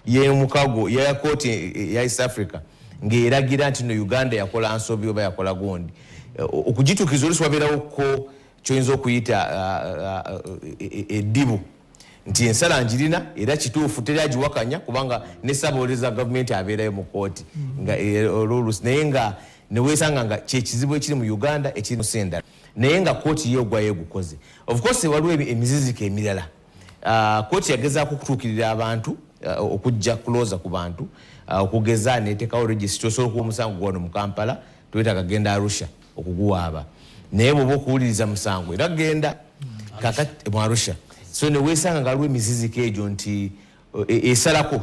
y'omukago ya kkooti ya East Africa ng'eragira nti no Uganda yakola nsobi oba yakola gundi okugituukiza oluusi wabeerawoko kyoyinza okuyita eddibu nti ensala njirina era kituufu teri agiwakanya kubanga ne ssaabawolereza gavumenti abeerayo mu kkooti nga olwoluusi naye nga neweesanga nga kyekizibu ekiri mu Uganda ekiri mu sendala naye nga kkooti ye ogwayo egukoze of course waliwo emiziziko emirala kkooti yagezaako okutuukirira abantu okujja kulooza ku bantu okugeza neteekawo registry osobola okuba omusango gwano mu Kampala twetaaga genda Arusha okuguwaaba naye bw'oba okuwuliriza musango era genda kakati mu Arusha so neweesanga nga waliwo emiziziko egyo nti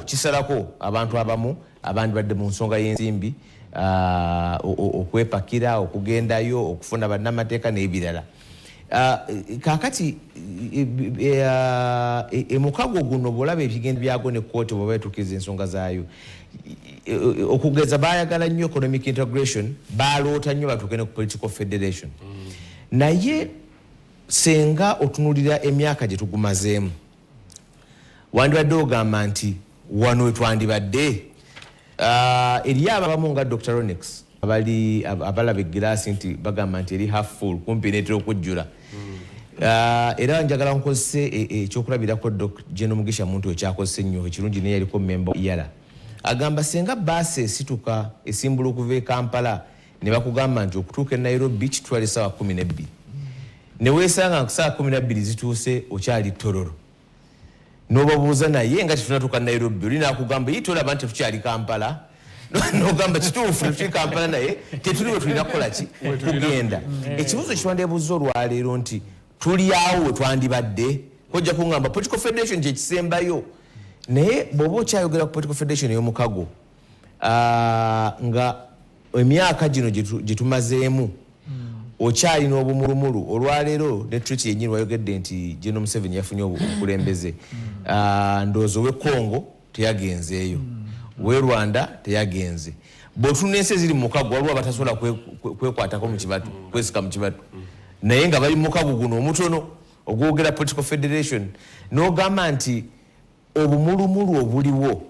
kisalako abantu abamu abandi badde mu nsonga y'ensimbi okwepakira okugendayo okufuna bannamateeka n'ebirala kakati emukago guno bw'olaba ebigendo byago ne kkooti bw'oba etuukiriza ensonga zaayo okugeza baayagala nnyo economic integration baaloota nnyo batuuke ne ku political federation naye senga otunuulira emyaka gye tugumazeemu wandibadde ogamba nti wano wetwandibadde eri abamu nga Dr. Ronix abalaba egiraasi nti bagamba nti eri half full kumpi neetera okujjula era njagala nkozese ekyokulabirako General Mugisha muntu ekyakozese nnyo ekirungi naye yaliko memba yala agamba senga baasi esituka esimbula okuva e Kampala ne bakugamba nti okutuuka e Nairobi kitwala essaawa 12 neweesanga nti ssaawa 12 zituuse okyali Tororo n'obabuuza naye nga tetunatuuka Nairobi oli naakugamba ye tolaba nti tukyali Kampala n'ogamba kituufu tukiri Kampala naye tetuli we tulina kukola ki kugenda ekibuuzo kitwandeebuuza olwaleero nti tuli awo we twandibadde kojja kuŋŋamba political federation kye kisembayo naye bw'oba okyayogera ku political federation ey'omukago nga emyaka gino gye tumazeemu okyalina obumulumulu olwaleero ne tweet yennyini wayogedde nti General Museveni yafunye obukulembeze ndowooza ow'e Congo teyagenzeeyo we Rwanda teyagenze bw'otunula ensi eziri mu mukago waliwo abatasobola kwekwatako mu kibatu kwesika mu kibatu naye nga bali mu mukago guno omutono ogwogera political federation n'ogamba nti obumulumulu obuliwo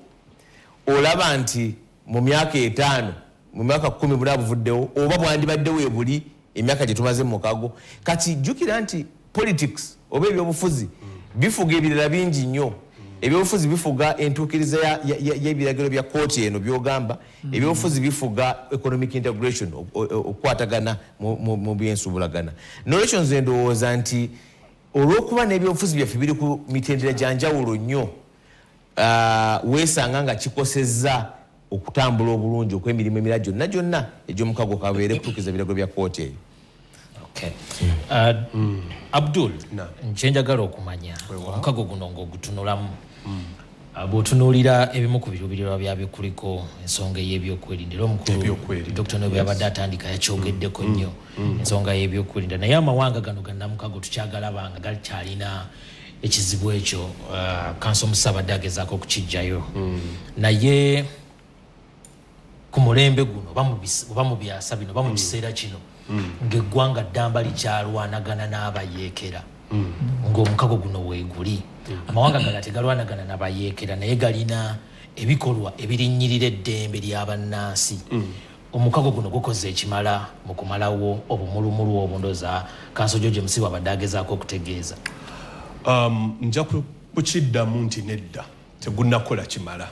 olaba nti mu myaka 5 mu myaka 10 buli abuvuddewo oba bwandibaddewo ebuli emyaka gye tumaze mu mukago kati jjukira nti politics oba ebyobufuzi bifuga ebirala bingi nnyo ebyobufuzi bifuga entuukiriza y'ebiragiro bya kooti eno byogamba ebyobufuzi bifuga economic integration okukwatagana mu byensuubulagana nolwekyo nze ndowooza nti olw'okuba n'ebyobufuzi byaffe biri ku mitendera gya njawulo nnyo weesanga nga kikosezza okutambula obulungi okw'emirimu emirala gyonna egy'omukago kabeere kutuukiza ebiragiro bya kooti eyo. Abdul nkyenjagala okumanya omukago guno ng'ogutunulamu bw'otunuulira ebimu ku biruubirirwa byabyo kuliko ensonga y'ebyokwerinda era omukulu Dr. Nobe yabadde atandika yakyogeddeko nnyo ensonga y'ebyokwerinda naye amawanga gano gannamukago tukyagalaba nga gakyalina ekizibu ekyo kanso omusabadde agezaako okukijjayo naye ku mulembe guno oba mu byasa bino oba mu kiseera kino ng'eggwanga ddamba likyalwanagana n'abayeekera ng'omukago guno weeguli amawanga gala tegalwanagana n'abayeekera naye galina ebikolwa ebirinnyirira eddembe ly'abannansi omukago guno gukoze ekimala mu kumalawo obumulumulu obundoza kanso George Musiba abadde agezaako okutegeeza. Nja kukiddamu nti nedda tegunnakola kimala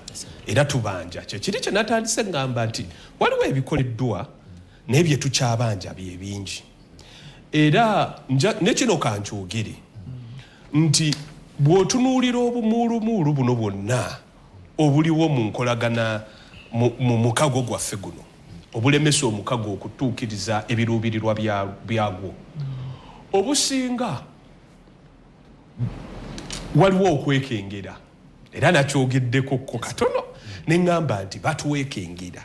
era tubanja kyekiri kye natandise ngamba nti waliwo ebikoleddwa naye bye tukyabanja bye bingi era nekino kankyogere nti bw'otunuulira obumulumulu buno bwonna obuliwo mu nkolagana mu mukago gwaffe guno obulemesa omukago okutuukiriza ebiruubirirwa byagwo obusinga waliwo okwekengera era nakyogeddeko katono neŋŋamba nti batuwekengera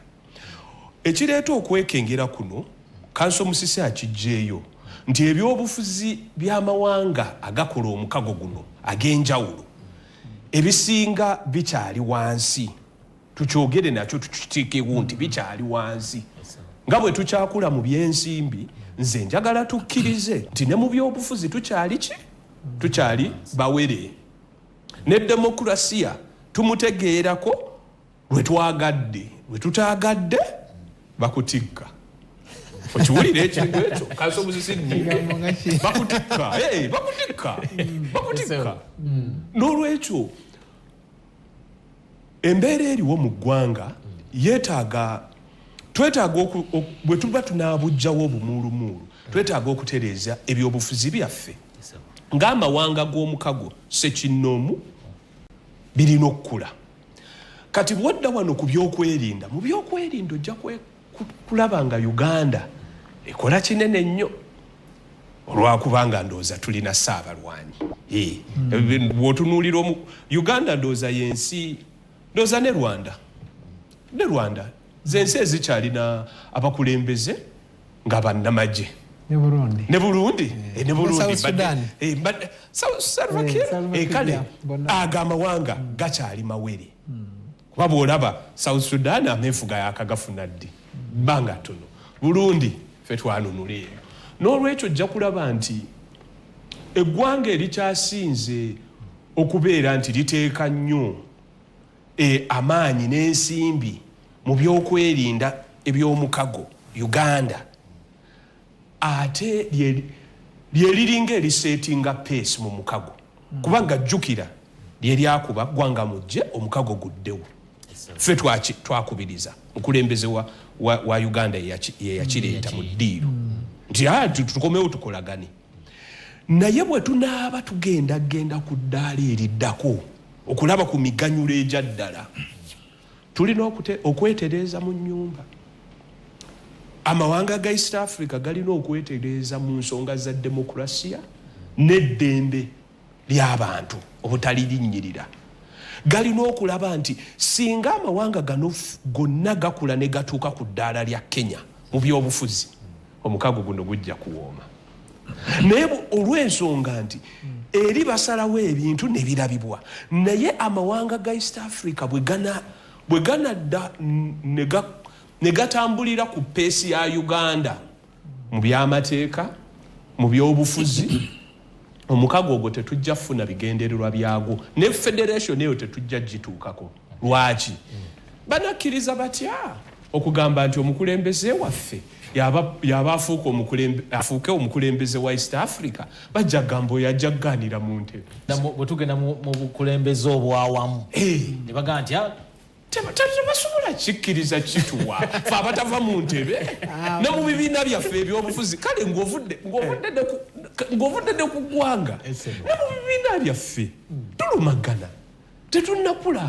ekireeta okwekengera kuno kanso Musisi akijjeeyo nti ebyobufuzi by'amawanga agakola omukago guno ag'enjawulo ebisinga bikyali wansi tukyogere nakyo tukiteekewo nti bikyali wansi nga bwe tukyakula mu byensimbi nze njagala tukkirize nti ne mu byobufuzi tukyali bawere ne demokrasiya tumutegeerako lwe tutagadde bakutikka okiwulira ekintu ekyo kanso Musisi bakutikka n'olwekyo embeera eriwo mu ggwanga twetaaga bwe tuba tunaabujjawo obumulumulu twetaaga okutereeza ebyobufuzi byaffe ng'amawanga g'omukago sekinnoomu birina okukula kati bwodda wano ku byokwerinda mu byokwerinda ojja kulaba nga Uganda ekola kinene nnyo olwakubanga ndowooza tulina ssaabalwanyi bw'otunuulira Uganda ndowooza yensi ndowooza ne Rwanda zensi ezikyalina abakulembeze nga bannamagye ne Burundi kale ago amawanga gakyali mawere kuba bw'olaba South Sudan ameefuga yakagafuna ddi bbanga ttono Burundi ffe twanunula eyo n'olwekyo ojja kulaba nti eggwanga erikyasinze okubeera nti liteeka nnyo amaanyi n'ensimbi mu byokwerinda eby'omukago Uganda ate lyeriringa erisetinga pace mu mukago kubanga jjukira lyeryakuba ggwanga mujje omukago guddewo ffe twakubiriza mukulembeze wa Uganda yeyakireeta mu ddiiro nti tukomewo tukolagane naye bwe tunaaba tugenda ku ddaala eriddako okulaba ku miganyulo egya ddala tulina okwetereeza mu nnyumba amawanga ga East Africa galina okwetereeza mu nsonga za demokrasiya n'eddembe ly'abantu obutalirinnyirira galina okulaba nti singa amawanga gano gonna gakula ne gatuuka ku ddaala lya Kenya mu byobufuzi omukago guno gujja kuwooma naye olw'ensonga nti eri basalawo ebintu ne birabibwa naye amawanga ga East Africa bwe ganadda ne gatambulira ku peesi ya Uganda mu by'amateeka mu by'obufuzi omukago ogwo tetujja kufuna bigendererwa byagwo ne federation eyo tetujja gituukako lwaki banakkiriza batya okugamba nti omukulembeze waffe yaba afuuke omukulembeze wa East Africa bajja gamba yajja kugaanira mu ntebe bwe tugenda mu bukulembeze obwawamu ne bagamba nti tebasobola kikkiriza kituwa fe abatava mu ntebe ne mu bibiina byaffe ebyobufuzi kale ng'ovudde ne ku ggwanga ne mu bibiina byaffe tulumagana tetunnakula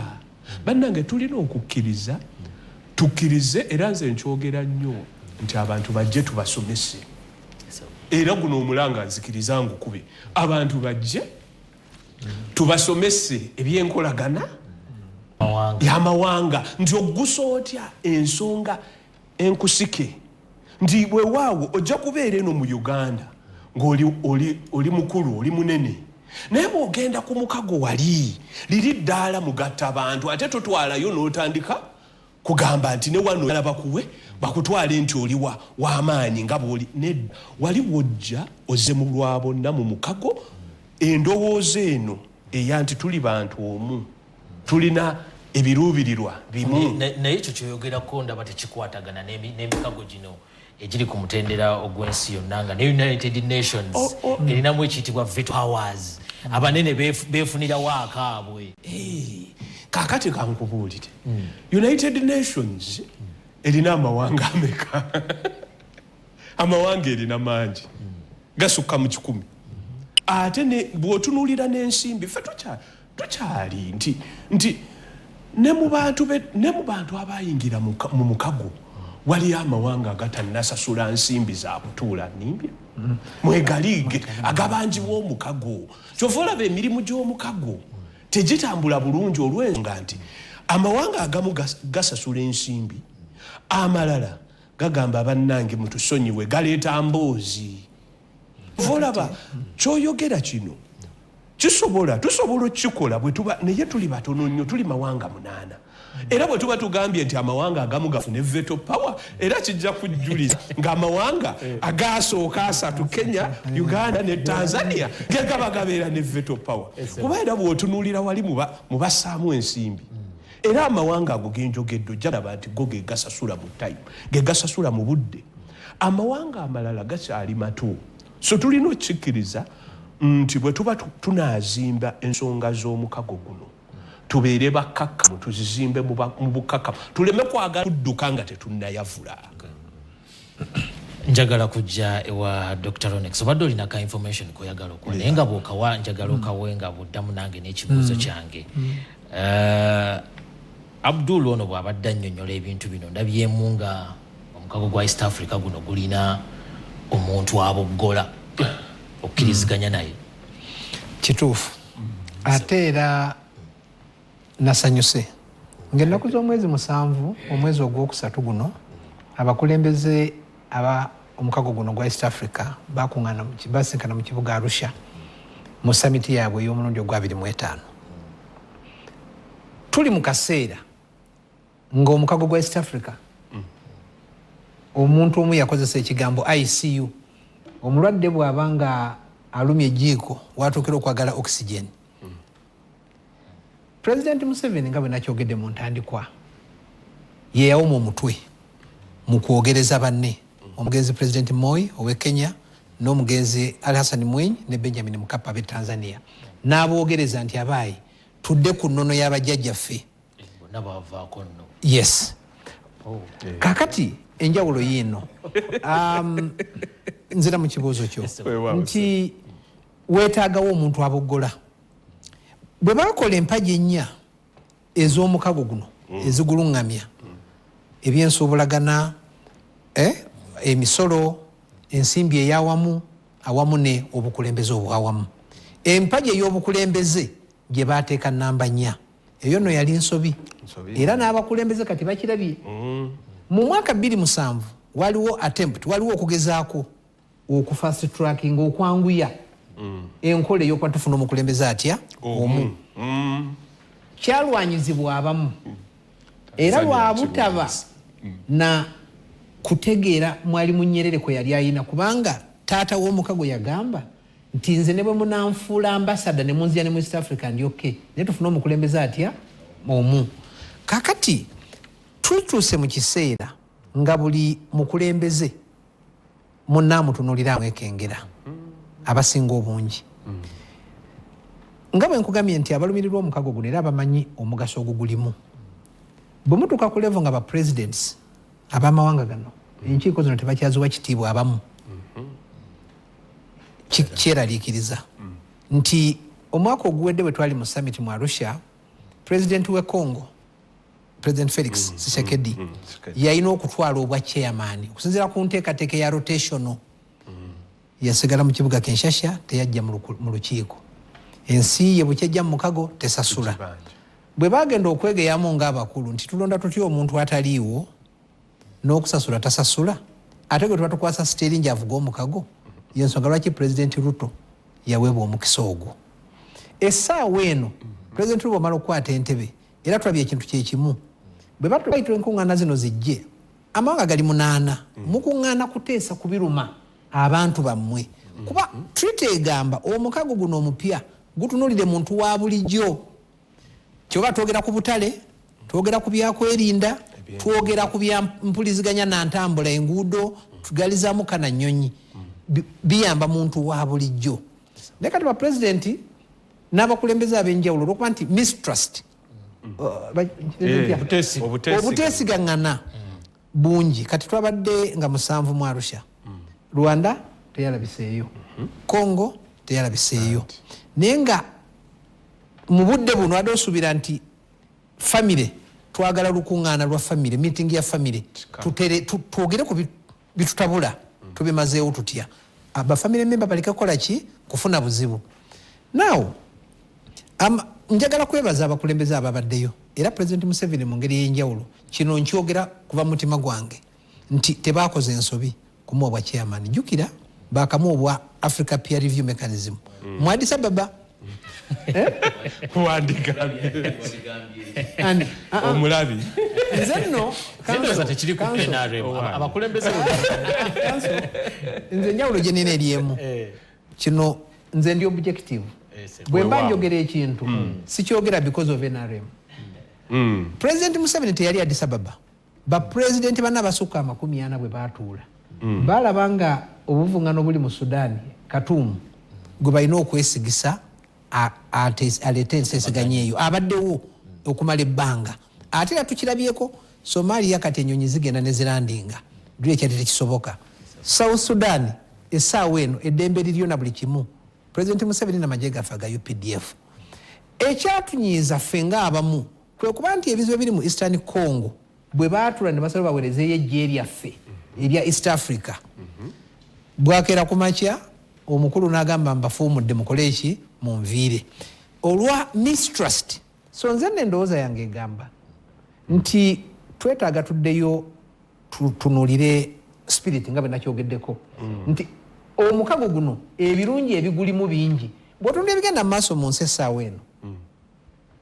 bannange tulina okukkiriza tukkirize era nze nkyogera nnyo nti abantu bajje tubasomese era guno omulanga nzikiriza ngukube abantu bajje tubasomese ebyenkolagana y'amawanga nti oggusa otya ensonga enkusike nti bwewaawo ojja kubeera eno mu Uganda ng'oli mukulu oli munene naye bw'ogenda ku mukago wali liri ddaala mugatta abantu ate totwalayo n'otandika kugamba nti ne wano alaba kuwe bakutwale nti oli w'amaanyi nga bw'oli nedda wali wojja ozze mu lwa bonna mu mukago endowooza eno eya nti tuli bantu omu tulina ebiruubirirwa bimu naye ekyo kyoyogerako ndaba tekikwatagana n'emikago gino egiri ku mutendera ogw'ensi yonna nga ne United Nations erinamu ekiyitibwa veto powers abanene beefunirawo akaabwe kaakati kankubuulire United Nations erina amawanga ameka amawanga erina mangi gasukka mu 100 ate bw'otunuulira n'ensimbi ffe tukyali nti ne mu bantu abayingira mu mukago waliyo amawanga agatannasasula nsimbi za kutuula nnimbya mwegaliige agabangi bw'omukago kyova olaba emirimu gy'omukago tegitambula bulungi olw'ensonga nti amawanga agamu gasasula ensimbi amalala gagamba bannange mutusonyiwe galeeta mboozi olaba kyoyogera kino tusobola okukikola naye tuli batono nnyo tuli mawanga 8 era bwe tuba tugambye nti amawanga agamu gafune veto power era kijja kujjuliza ng'amawanga agasooka 3 Kenya Uganda ne Tanzania gegaba gabeera ne veto power kuba era bw'otunuulira wali mu bassaamu ensimbi era amawanga ago genjogedde ojjalaba nti go gegasasula mu time gegasasula mu budde amawanga amalala gakyali mato so tulina okukikkiriza nti bwe tuba tunaazimba ensonga z'omukago guno tubeere bakkakkamu tuzizimbe mu bukkakkamu tuleme kwagala kudduka nga tetunnayavula njagala kujja ewa Dr. Ronex obadde olina ka information koyagala okuwa naye nga bw'okawa njagala okawe nga buddamu nange n'ekibuuzo kyange Abdul ono bw'abadde annyonnyola ebintu bino ndabyemu nga omukago gwa East Africa guno gulina omuntu aboggola okkiriziganya naye kituufu ate era nasanyuse ng'ennaku z'omwezi 7 omwezi ogwokusatu guno abakulembeze omukago guno gwa East Africa basinkana mu kibuga Arusha mu samiti yaabwe ey'omulundi ogwa 25 tuli mu kaseera ng'omukago gwa East Africa omuntu omu yakozesa ekigambo ICU omulwadde bw'aba nga alumye ejiiko watuukira okwagala oxygen President Museveni nga bwe nakyogedde mu ntandikwa ye yawoma omutwe mu kwogereza banne omugenzi President Moi ow'e Kenya n'omugenzi Ali Hassan Mwinyi ne Benjamin Mkapa ab'e Tanzania n'aboogereza nti abaayi tudde ku nnono y'abajjajjaffe yes kakati enjawulo yiino nzira mu kibuuzo kyo nti weetaagawo omuntu aboggola bwe bakola empagi 4 ez'omukago guno eziguluŋŋamya ebyensuubulagana emisolo ensimbi ey'awamu awamu ne obukulembeze obwawamu empagi ey'obukulembeze gye baateeka nnamba 4 eyo yali nsobi era n'abakulembeze kati bakirabye mu mwaka 2007 waliwo attempt waliwo okugezaako okufast tracking okwanguya enkola ey'okuba tufuna omukulembeze atya omu kyalwanyizibwa abamu era lwabutaba na kutegeera Mwalimu Nyerere kwe yali ayina kubanga taata w'omukago yagamba nti nze ne bwe munanfuula ambasada ne munzija ne mu East Africa ndi okay naye tufuna omukulembeze atya omu kakati tutuuse mu kiseera nga buli mukulembeze munnaamutunuulira amwekengera abasinga obungi nga bwe nkugambye nti abalumirirwa omukago guno era abamanyi omugaso ogugulimu bwe mutuuka ku level nga ba presidents ab'amawanga gano enkiiko zino tebakyaziwa kitiibwa abamu kyeraliikiriza nti omwaka oguwedde bwe twali mu summit mu Arusha president w'e Congo President Felix Tshisekedi yalina okutwala obwa chairman okusinziira ku nteekateeka ya rotational yasigala mu kibuga Kinshasa teyajja mu lukiiko ensi ye bwe kyajja mu mukago tesasula bwe bagenda okwegeyamu ng'abakulu nti tulonda tutya omuntu ataliiwo n'okusasula tasasula ate gwe tuba tukwasa steeringi avuga omukago yensonga lwaki President Ruto yaweebwa omukisa ogwo essaawa eno President Ruto bw'amala okukwata entebe era tulabye ekintu kyekimu bwe batwaitwa enkuŋŋaana zino zijje amawanga gali 8 mukuŋŋaana kuteesa kubiruma abantu bammwe kuba treaty egamba omukago guno omupya gutunuulire muntu wa bulijjo kyoba twogera ku butale twogera ku byakwerinda twogera ku bya mpuliziganya na ntambula enguudo tugalizaamu kana nnyonyi biyamba muntu wa bulijjo naye kati ba pulezidenti n'abakulembeze ab'enjawulo olwokuba nti mistrust obuteesigaŋŋana bungi kati twabadde nga 7 mu Arusha Rwanda teyalabiseeyo Congo teyalabiseeyo naye nga mu budde buno wadde osuubira nti famire twagala lukuŋŋaana lwa famire meeting ya famire twogere ku bitutabula tubimazeewo tutya abafamire memba baleke kukola ki kufuna buzibu now njagala kwebaza abakulembeze ababaddeyo era President Museveni mu ngeri y'enjawulo kino nkyogera kuva mutima gwange nti tebaakoze ensobi kumuwa bwa chairman jukira bakamuwa bwa Africa Peer Review Mechanism mu Addis Ababa omulabi nze nno tekiri ku NRM abakulembeze nze enjawulo gye nina eriemu kino nze ndi objective bwe mba njogera ekintu sikyogera because of NRM President Museveni teyali Addis Ababa ba president banna abasukka 40 bwe baatuula balaba nga obuvuŋŋano buli mu Sudan Khartoum gwe balina okwesigisa aleete enseesiganya eyo abaddewo okumala ebbanga ate era tukirabyeko Somalia kati ennyonyi zigenda ne zilandinga duli ekyali tekisoboka South Sudan essaawa eno eddembe liryo na buli kimu President Museveni n'amagye gaffe aga UPDF ekyatunyiiza ffe ng'abamu kwe kuba nti ebizibu biri mu Eastern Congo bwe baatula ne basaba baweerezeeyo eggye lyaffe erya East Africa bwakeera ku makya omukulu n'agamba mbafuumudde mukole eki munviire olwa mistrust so nze n'endowooza yange egamba nti twetaaga tuddeyo tutunuulire spirit nga bwe nakyogeddeko nti omukago guno ebirungi ebigulimu bingi bw'otunda ebigenda mu maaso mu nsi essaawa eno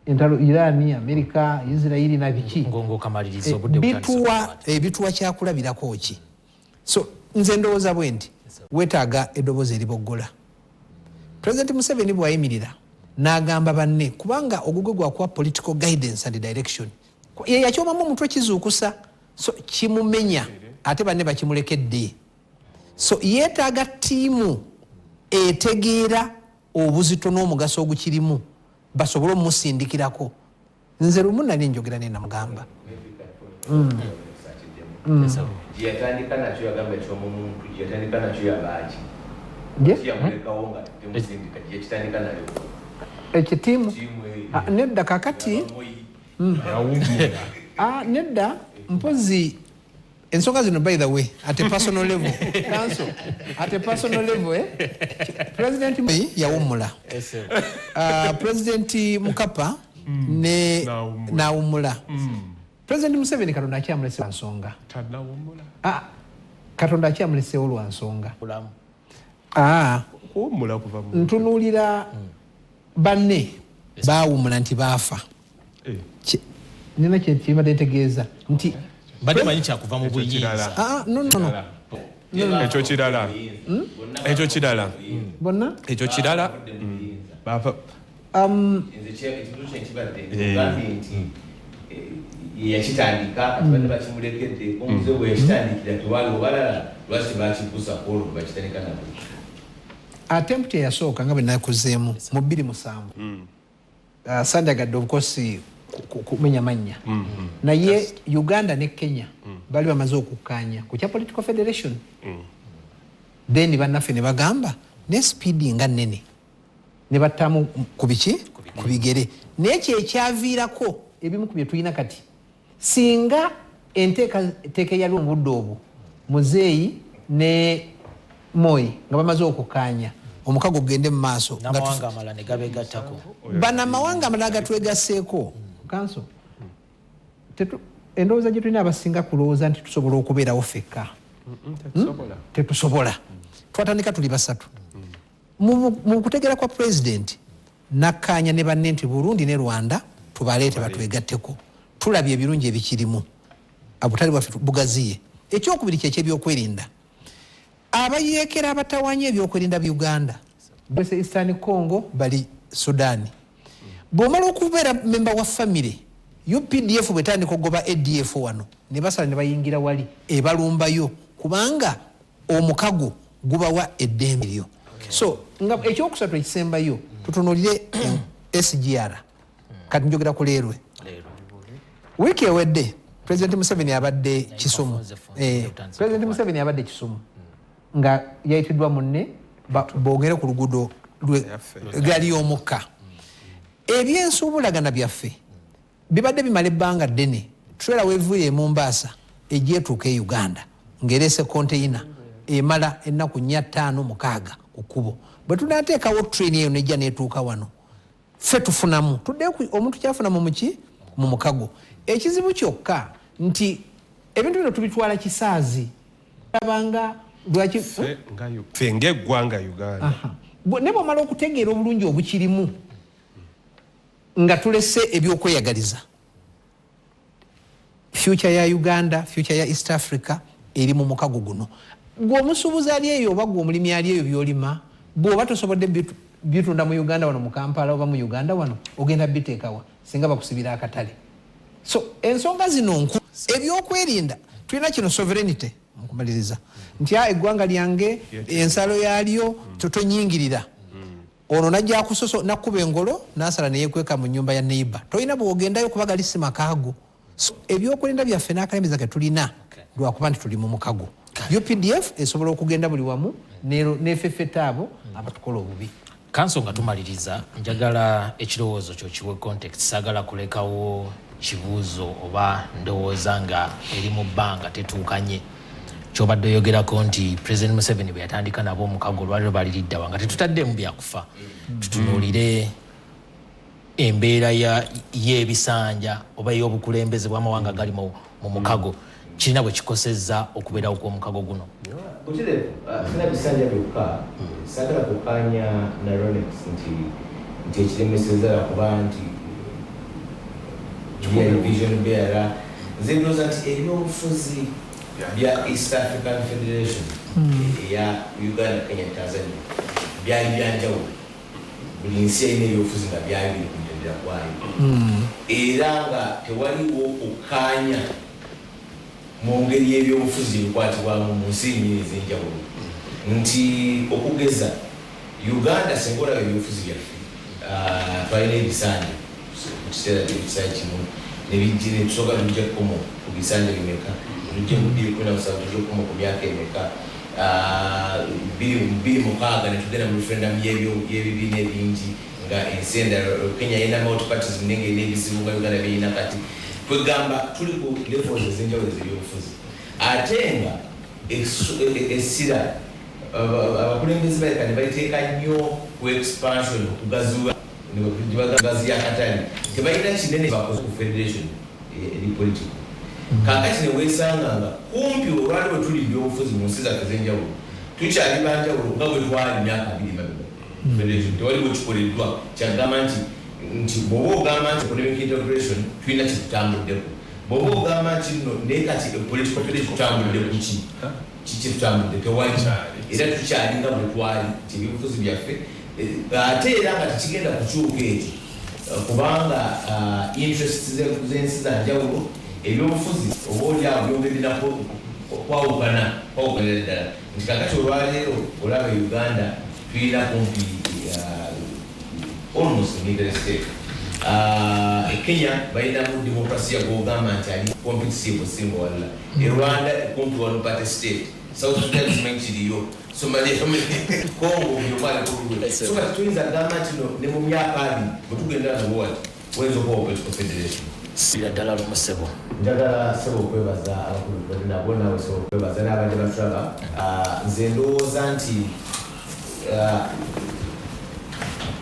entalo Iran, Amerika, Israeli na biki bituwa kyakulabirako ki so nze ndowooza bwe nti weetaaga eddoboozi eriboggola President Museveni bw'ayimirira n'agamba banne kubanga ogugwe gwakuwa political guidance and direction yakyomamu omutwe kizuukusa so kimumenya ate banne bakimulekedde so yeetaaga ttiimu etegeera obuzito n'omugaso ogukirimu basobole omusindikirako nze lumu nali njogera ne namugamba yatandika nakyo yagamba ekyomumuntu yatandika nakyo yabaaki yamulekawo nga temusindika yekitandika nayo ekitiimu nedda kakati nedda mpozi ensonga zino by the way at a personal level council at a personal level President yawumula President Mukapa ne nawumula President Museveni katonda akyamulese nsonga katonda akyamuleseewo lwa nsonga ntunuulira banne baawumula nti baafa nina kyebadde ntegeeza nti badde manyi kyakuva mu buyinza ekyo kirala bonna ekyo kirala yakitandika atubadde bakimulekedde omuze bwe yakitandikira tewaliwo balala lwaki bakikusa olwo bakitandika nabo attempt eyasooka nga bwe nakuzeemu mu 27 sandagadde obukosi kumenya mannya naye Uganda ne Kenya bali bamaze okukkaanya ku kya political federation then bannaffe ne bagamba ne speedi nga nnene ne battamu ku biki ku bigere n'ekyo ekyaviirako ebimu ku bye tulina kati singa enteekateeka eyali omudde obwo muzeeyi ne Moi nga bamaze okukkaanya omukago gugende mu maaso n'amawanga amalala ne gabeegattako bannamawanga amalala gatwegasseeko kanso endowooza gye tulina abasinga kulowooza nti tusobola okubeerawo ffekka tetusobola twatandika tuli basatu mu kutegera kwa pulezidenti nakkaanya ne banne nti Burundi ne Rwanda tubaleete batwegatteko tulabye ebirungi ebikirimu abutali bwaffe bugaziye ekyokubiri kyekyebyokwerinda abayeekera abatawaanya ebyokwerinda bya Uganda bese Eastern Congo bali Sudani bw'omala okubeera memba wa famire UPDF bwetandika okugoba ADF wano ne basala ne bayingira wali ebalumbayo kubanga omukago gubawa eddembe lyo so nga ekyokusatu ekisembayo tutunuulire SGR kati njogera ku leerwe wiiki ewedde President Museveni abadde Kisumu President Museveni abadde Kisumu nga yayitiddwa munne boogere ku luguudo gali omukka ebyensuubulagana byaffe bibadde bimala ebbanga ddene trailer weevuye e Mombasa egyetuuka e Uganda ng'ereese konteyina emala ennaku 4-5-6 ku kkubo bwe tunaateekawo train eyo nejja neetuuka wano ffe tufunamu tuddeku omuntu kyafunamu muki mu mukago ekizibu kyokka nti ebintu bino tubitwala kisaazi abanga lwaki ffe ng'eggwanga Uganda ne bw'omala okutegeera obulungi obukirimu nga tulese ebyokweyagaliza future ya Uganda future ya East Africa eri mu mukago guno gw'omusuubuzi ali eyo oba gw'omulimi ali eyo byolima bw'oba tosobodde bitunda mu Uganda wano mu Kampala oba mu Uganda wano ogenda biteekawa singa bakusibira akatale so ensonga zino nku ebyokwerinda tulina kino sovereignty mukumaliriza nti eggwanga lyange ensalo yalyo totonyingirira ono najja kusoso nakuba engolo nasala neyekweka mu nyumba ya neighbor toyina bwogendayo kubaga lisima kago so ebyokwerinda byaffe n'akalemiza ke tulina lwakuba nti tuli mu mukago UPDF esobola okugenda buli wamu nefeffeta abo abatukola obubi kanso nga tumaliriza njagala ekirowoozo kyo kiwe context sagala kulekawo kibuuzo oba ndowooza nga eri mu bbanga tetuukanye kyobadde oyogerako nti President Museveni bwe yatandika nabo omukago lwaliro baliriddawa nga tetutaddemu byakufa tutunuulire embeera y'ebisanja oba y'obukulembeze bw'amawanga gali mu mukago kirina bwe kikosezza okubeerawo kw'omukago guno sina bisanja byokka sagala kukkaanya na Rolex nti ekiremeseza kuba nti vision beara nze ndowooza nti ebyobufuzi bya East African Federation ya Uganda, Kenya, Tanzania byali byanjawulo buli nsi erina ebyobufuzi nga byali biri ku mutendera kwayo era nga tewaliwo okukkaanya mu ngeri y'ebyobufuzi ebikwatibwamu mu nsi nnyini ez'enjawulo nti okugeza Uganda singa olaba ebyobufuzi byaffe twalina ebisanja mu kiseera ekisanja kimu netusooka tujja kukomo ku bisanja bimeka tujja mu 2017 tujja kukomo ku myaka emeka 2006 netugenda mu referendum y'ebibiina ebingi nga ensi endala Kenya yina multi-parties nenge n'ebizibu nga Uganda byeyina kati kwegamba tuli ku levels ez'enjawulo ez'ebyobufuzi ate nga essira abakulembeze baleka ne baliteeka nnyo ku expansion okugaziwa bagazi yakatali tebalina kinene bakoze ku federation eri political kakati ne weesanganga kumpi olwaliwo tuli byobufuzi mu nsi zaffe ez'enjawulo tukyali banjawulo nga bwe twali emyaka 2 mabega tewaliwo kikoleddwa kyagamba nti bw'oba ogamba nti economic integration tulina kitutambuddeko bw'oba ogamba nti nno naye kati political village tutambudde ku ki kitutambudde tewali era tukyali nga bwe twali nti ebyobufuzi byaffe ate era nga tekigenda kukyuka ekyo kubanga interests z'ensi za njawulo ebyobufuzi oba olyawo byongedera kwawukanira ddala nti kakati olwaleero olaba Uganda tulina kumpi almost neither state Kenya balinamu demokrasia gwogamba nti ali competitive osinga walla Rwanda kumpi one party state South Sudan simanyi kiriyo Somalia Congo byomale kululu so kati tuyinza gamba nti ne mu myaka 2 bwe tugenda nabo wati wayinza okuba political federation sira ddala lumusebo njagala sebo okwebaza abakulu nabo nawe sebo okwebaza n'abadde batulaba nze ndowooza nti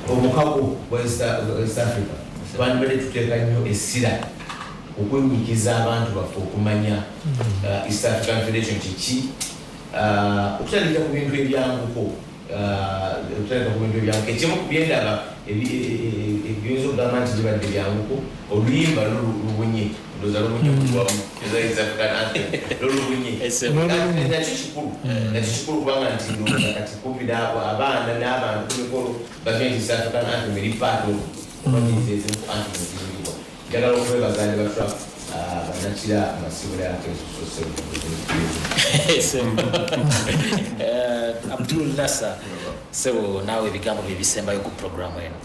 omukago wa East Africa twandibadde tuteeka nnyo essira okunyikiza abantu baffe okumanya East African Federation kiki okutandika ku bintu ebyanguko ekimu ku byendaba ebiyinza okugamba nti gibadde byanguko oluyimba lulubunye ndoza lubunye kulwamu East African Anthem lulubunye nakyo kikulu kubanga nti ndowooza kati kupira abaana n'abantu ku mikolo bagenda East African Anthem eri paato bagizeezeku anthem eziyingibwa njagala okwebaza ne batula banakira amasibula yake Abdul Nasa sebo nawe ebigambo byebisembayo ku programu eno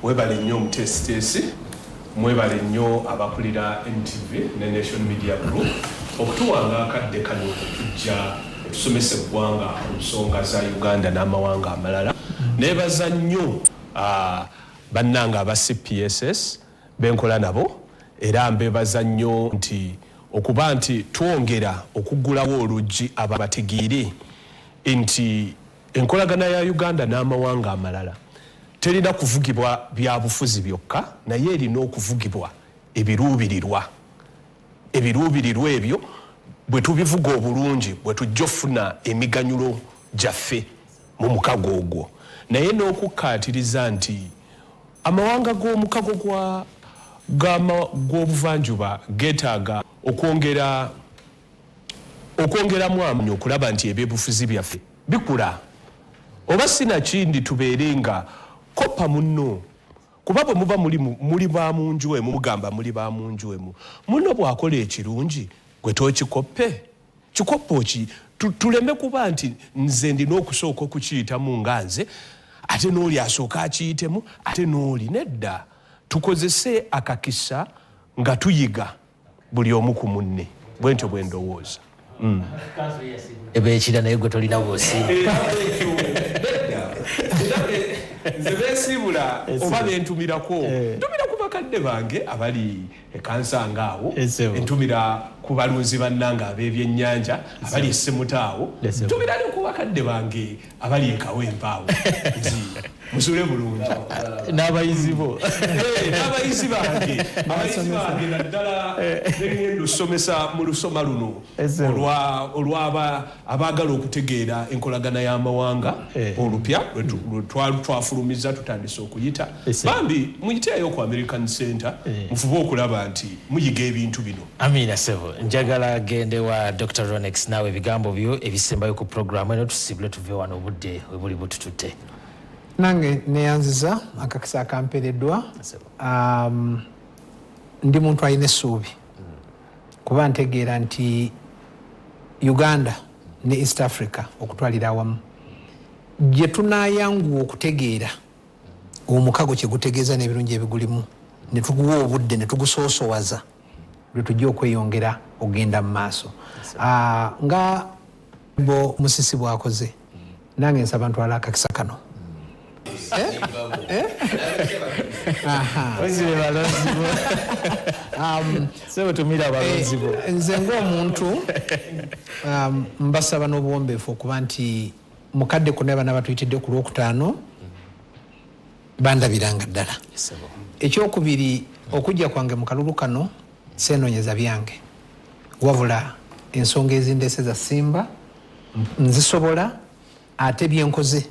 webale nnyo omutesitesi mwebale nnyo abakulira NTV ne Nation Media Group okutuwanga akadde kano okutujja otusomesa eggwanga ku nsonga za Uganda n'amawanga amalala nebaza nnyo bannanga aba CPSS benkola nabo era mbebaza nnyo nti okuba nti twongera okuggulawo oluggi ababategeere nti enkolagana ya Uganda n'amawanga amalala terina kuvugibwa bya bufuzi byokka naye erina okuvugibwa ebiruubirirwa ebyo bwe tubivuga obulungi bwe tujja ofuna emiganyulo gyaffe mu mukago ogwo naye n'okukkaatiriza nti amawanga g'omukago gw'obuvanjuba geetaaga okwongeramu amanyi okulaba nti ebyobufuzi byaffe bikula oba sinakindi tubeere nga koppa munno kuba bwe muba muli ba munju emu mugamba muli ba munju emu munno bw'akola ekirungi gwe tookikoppe kikoppo ki tuleme kuba nti nze ndina okusooka okukiyitamu nga nze ate n'oli asooka akiyitemu ate n'oli nedda tukozese akakisa nga tuyiga buli omu ku munne bwentyo bwe ndowooza ebeekira naye gwe tolina bw'osiiba nze beesiibula oba bentumirako ntumira ku bakadde bange abali ekansanga awo entumira ku balunzi bannanga ab'ebyennyanja abali esemutaawo ntumira ne ku bakadde bange abali ekawempa awo nti musule bulungi n'abayizi bo n'abayizi bange naddala begenda osomesa mu lusoma luno olwaba abaagala okutegeera enkolagana y'amawanga olupya twafulumiza tutandise okuyita bambi muyiteeyo ku American Center mufube okulaba nti muyiga ebintu bino. Amina sebo njagala gende wa Dr. Ronex nawe ebigambo byo ebisembayo ku programu eno tusibule tuve wano obudde webuli bututute. Nange neyanziza akakisa akampereddwa ndi muntu alina essuubi kuba ntegeera nti Uganda ne East Africa okutwalira awamu gye tunaayanguwa okutegeera omukago kye gutegeeza n'ebirungi ebigulimu ne tuguwa obudde ne tugusoosowaza lwe tujja okweyongera ogenda mu maaso nga bo musisi bwakoze nange nsaba ntwala akakisa kano. Nze ng'omuntu mbasaba n'obuwombeefu okuba nti mukadde kuno abana batuyitidde ku Lwokutaano bandabiranga ddala. Ekyokubiri okujja kwange mu kalulu kano senoonyeza byange wabula ensonga ezindeese za simba nzisobola ate byenkoze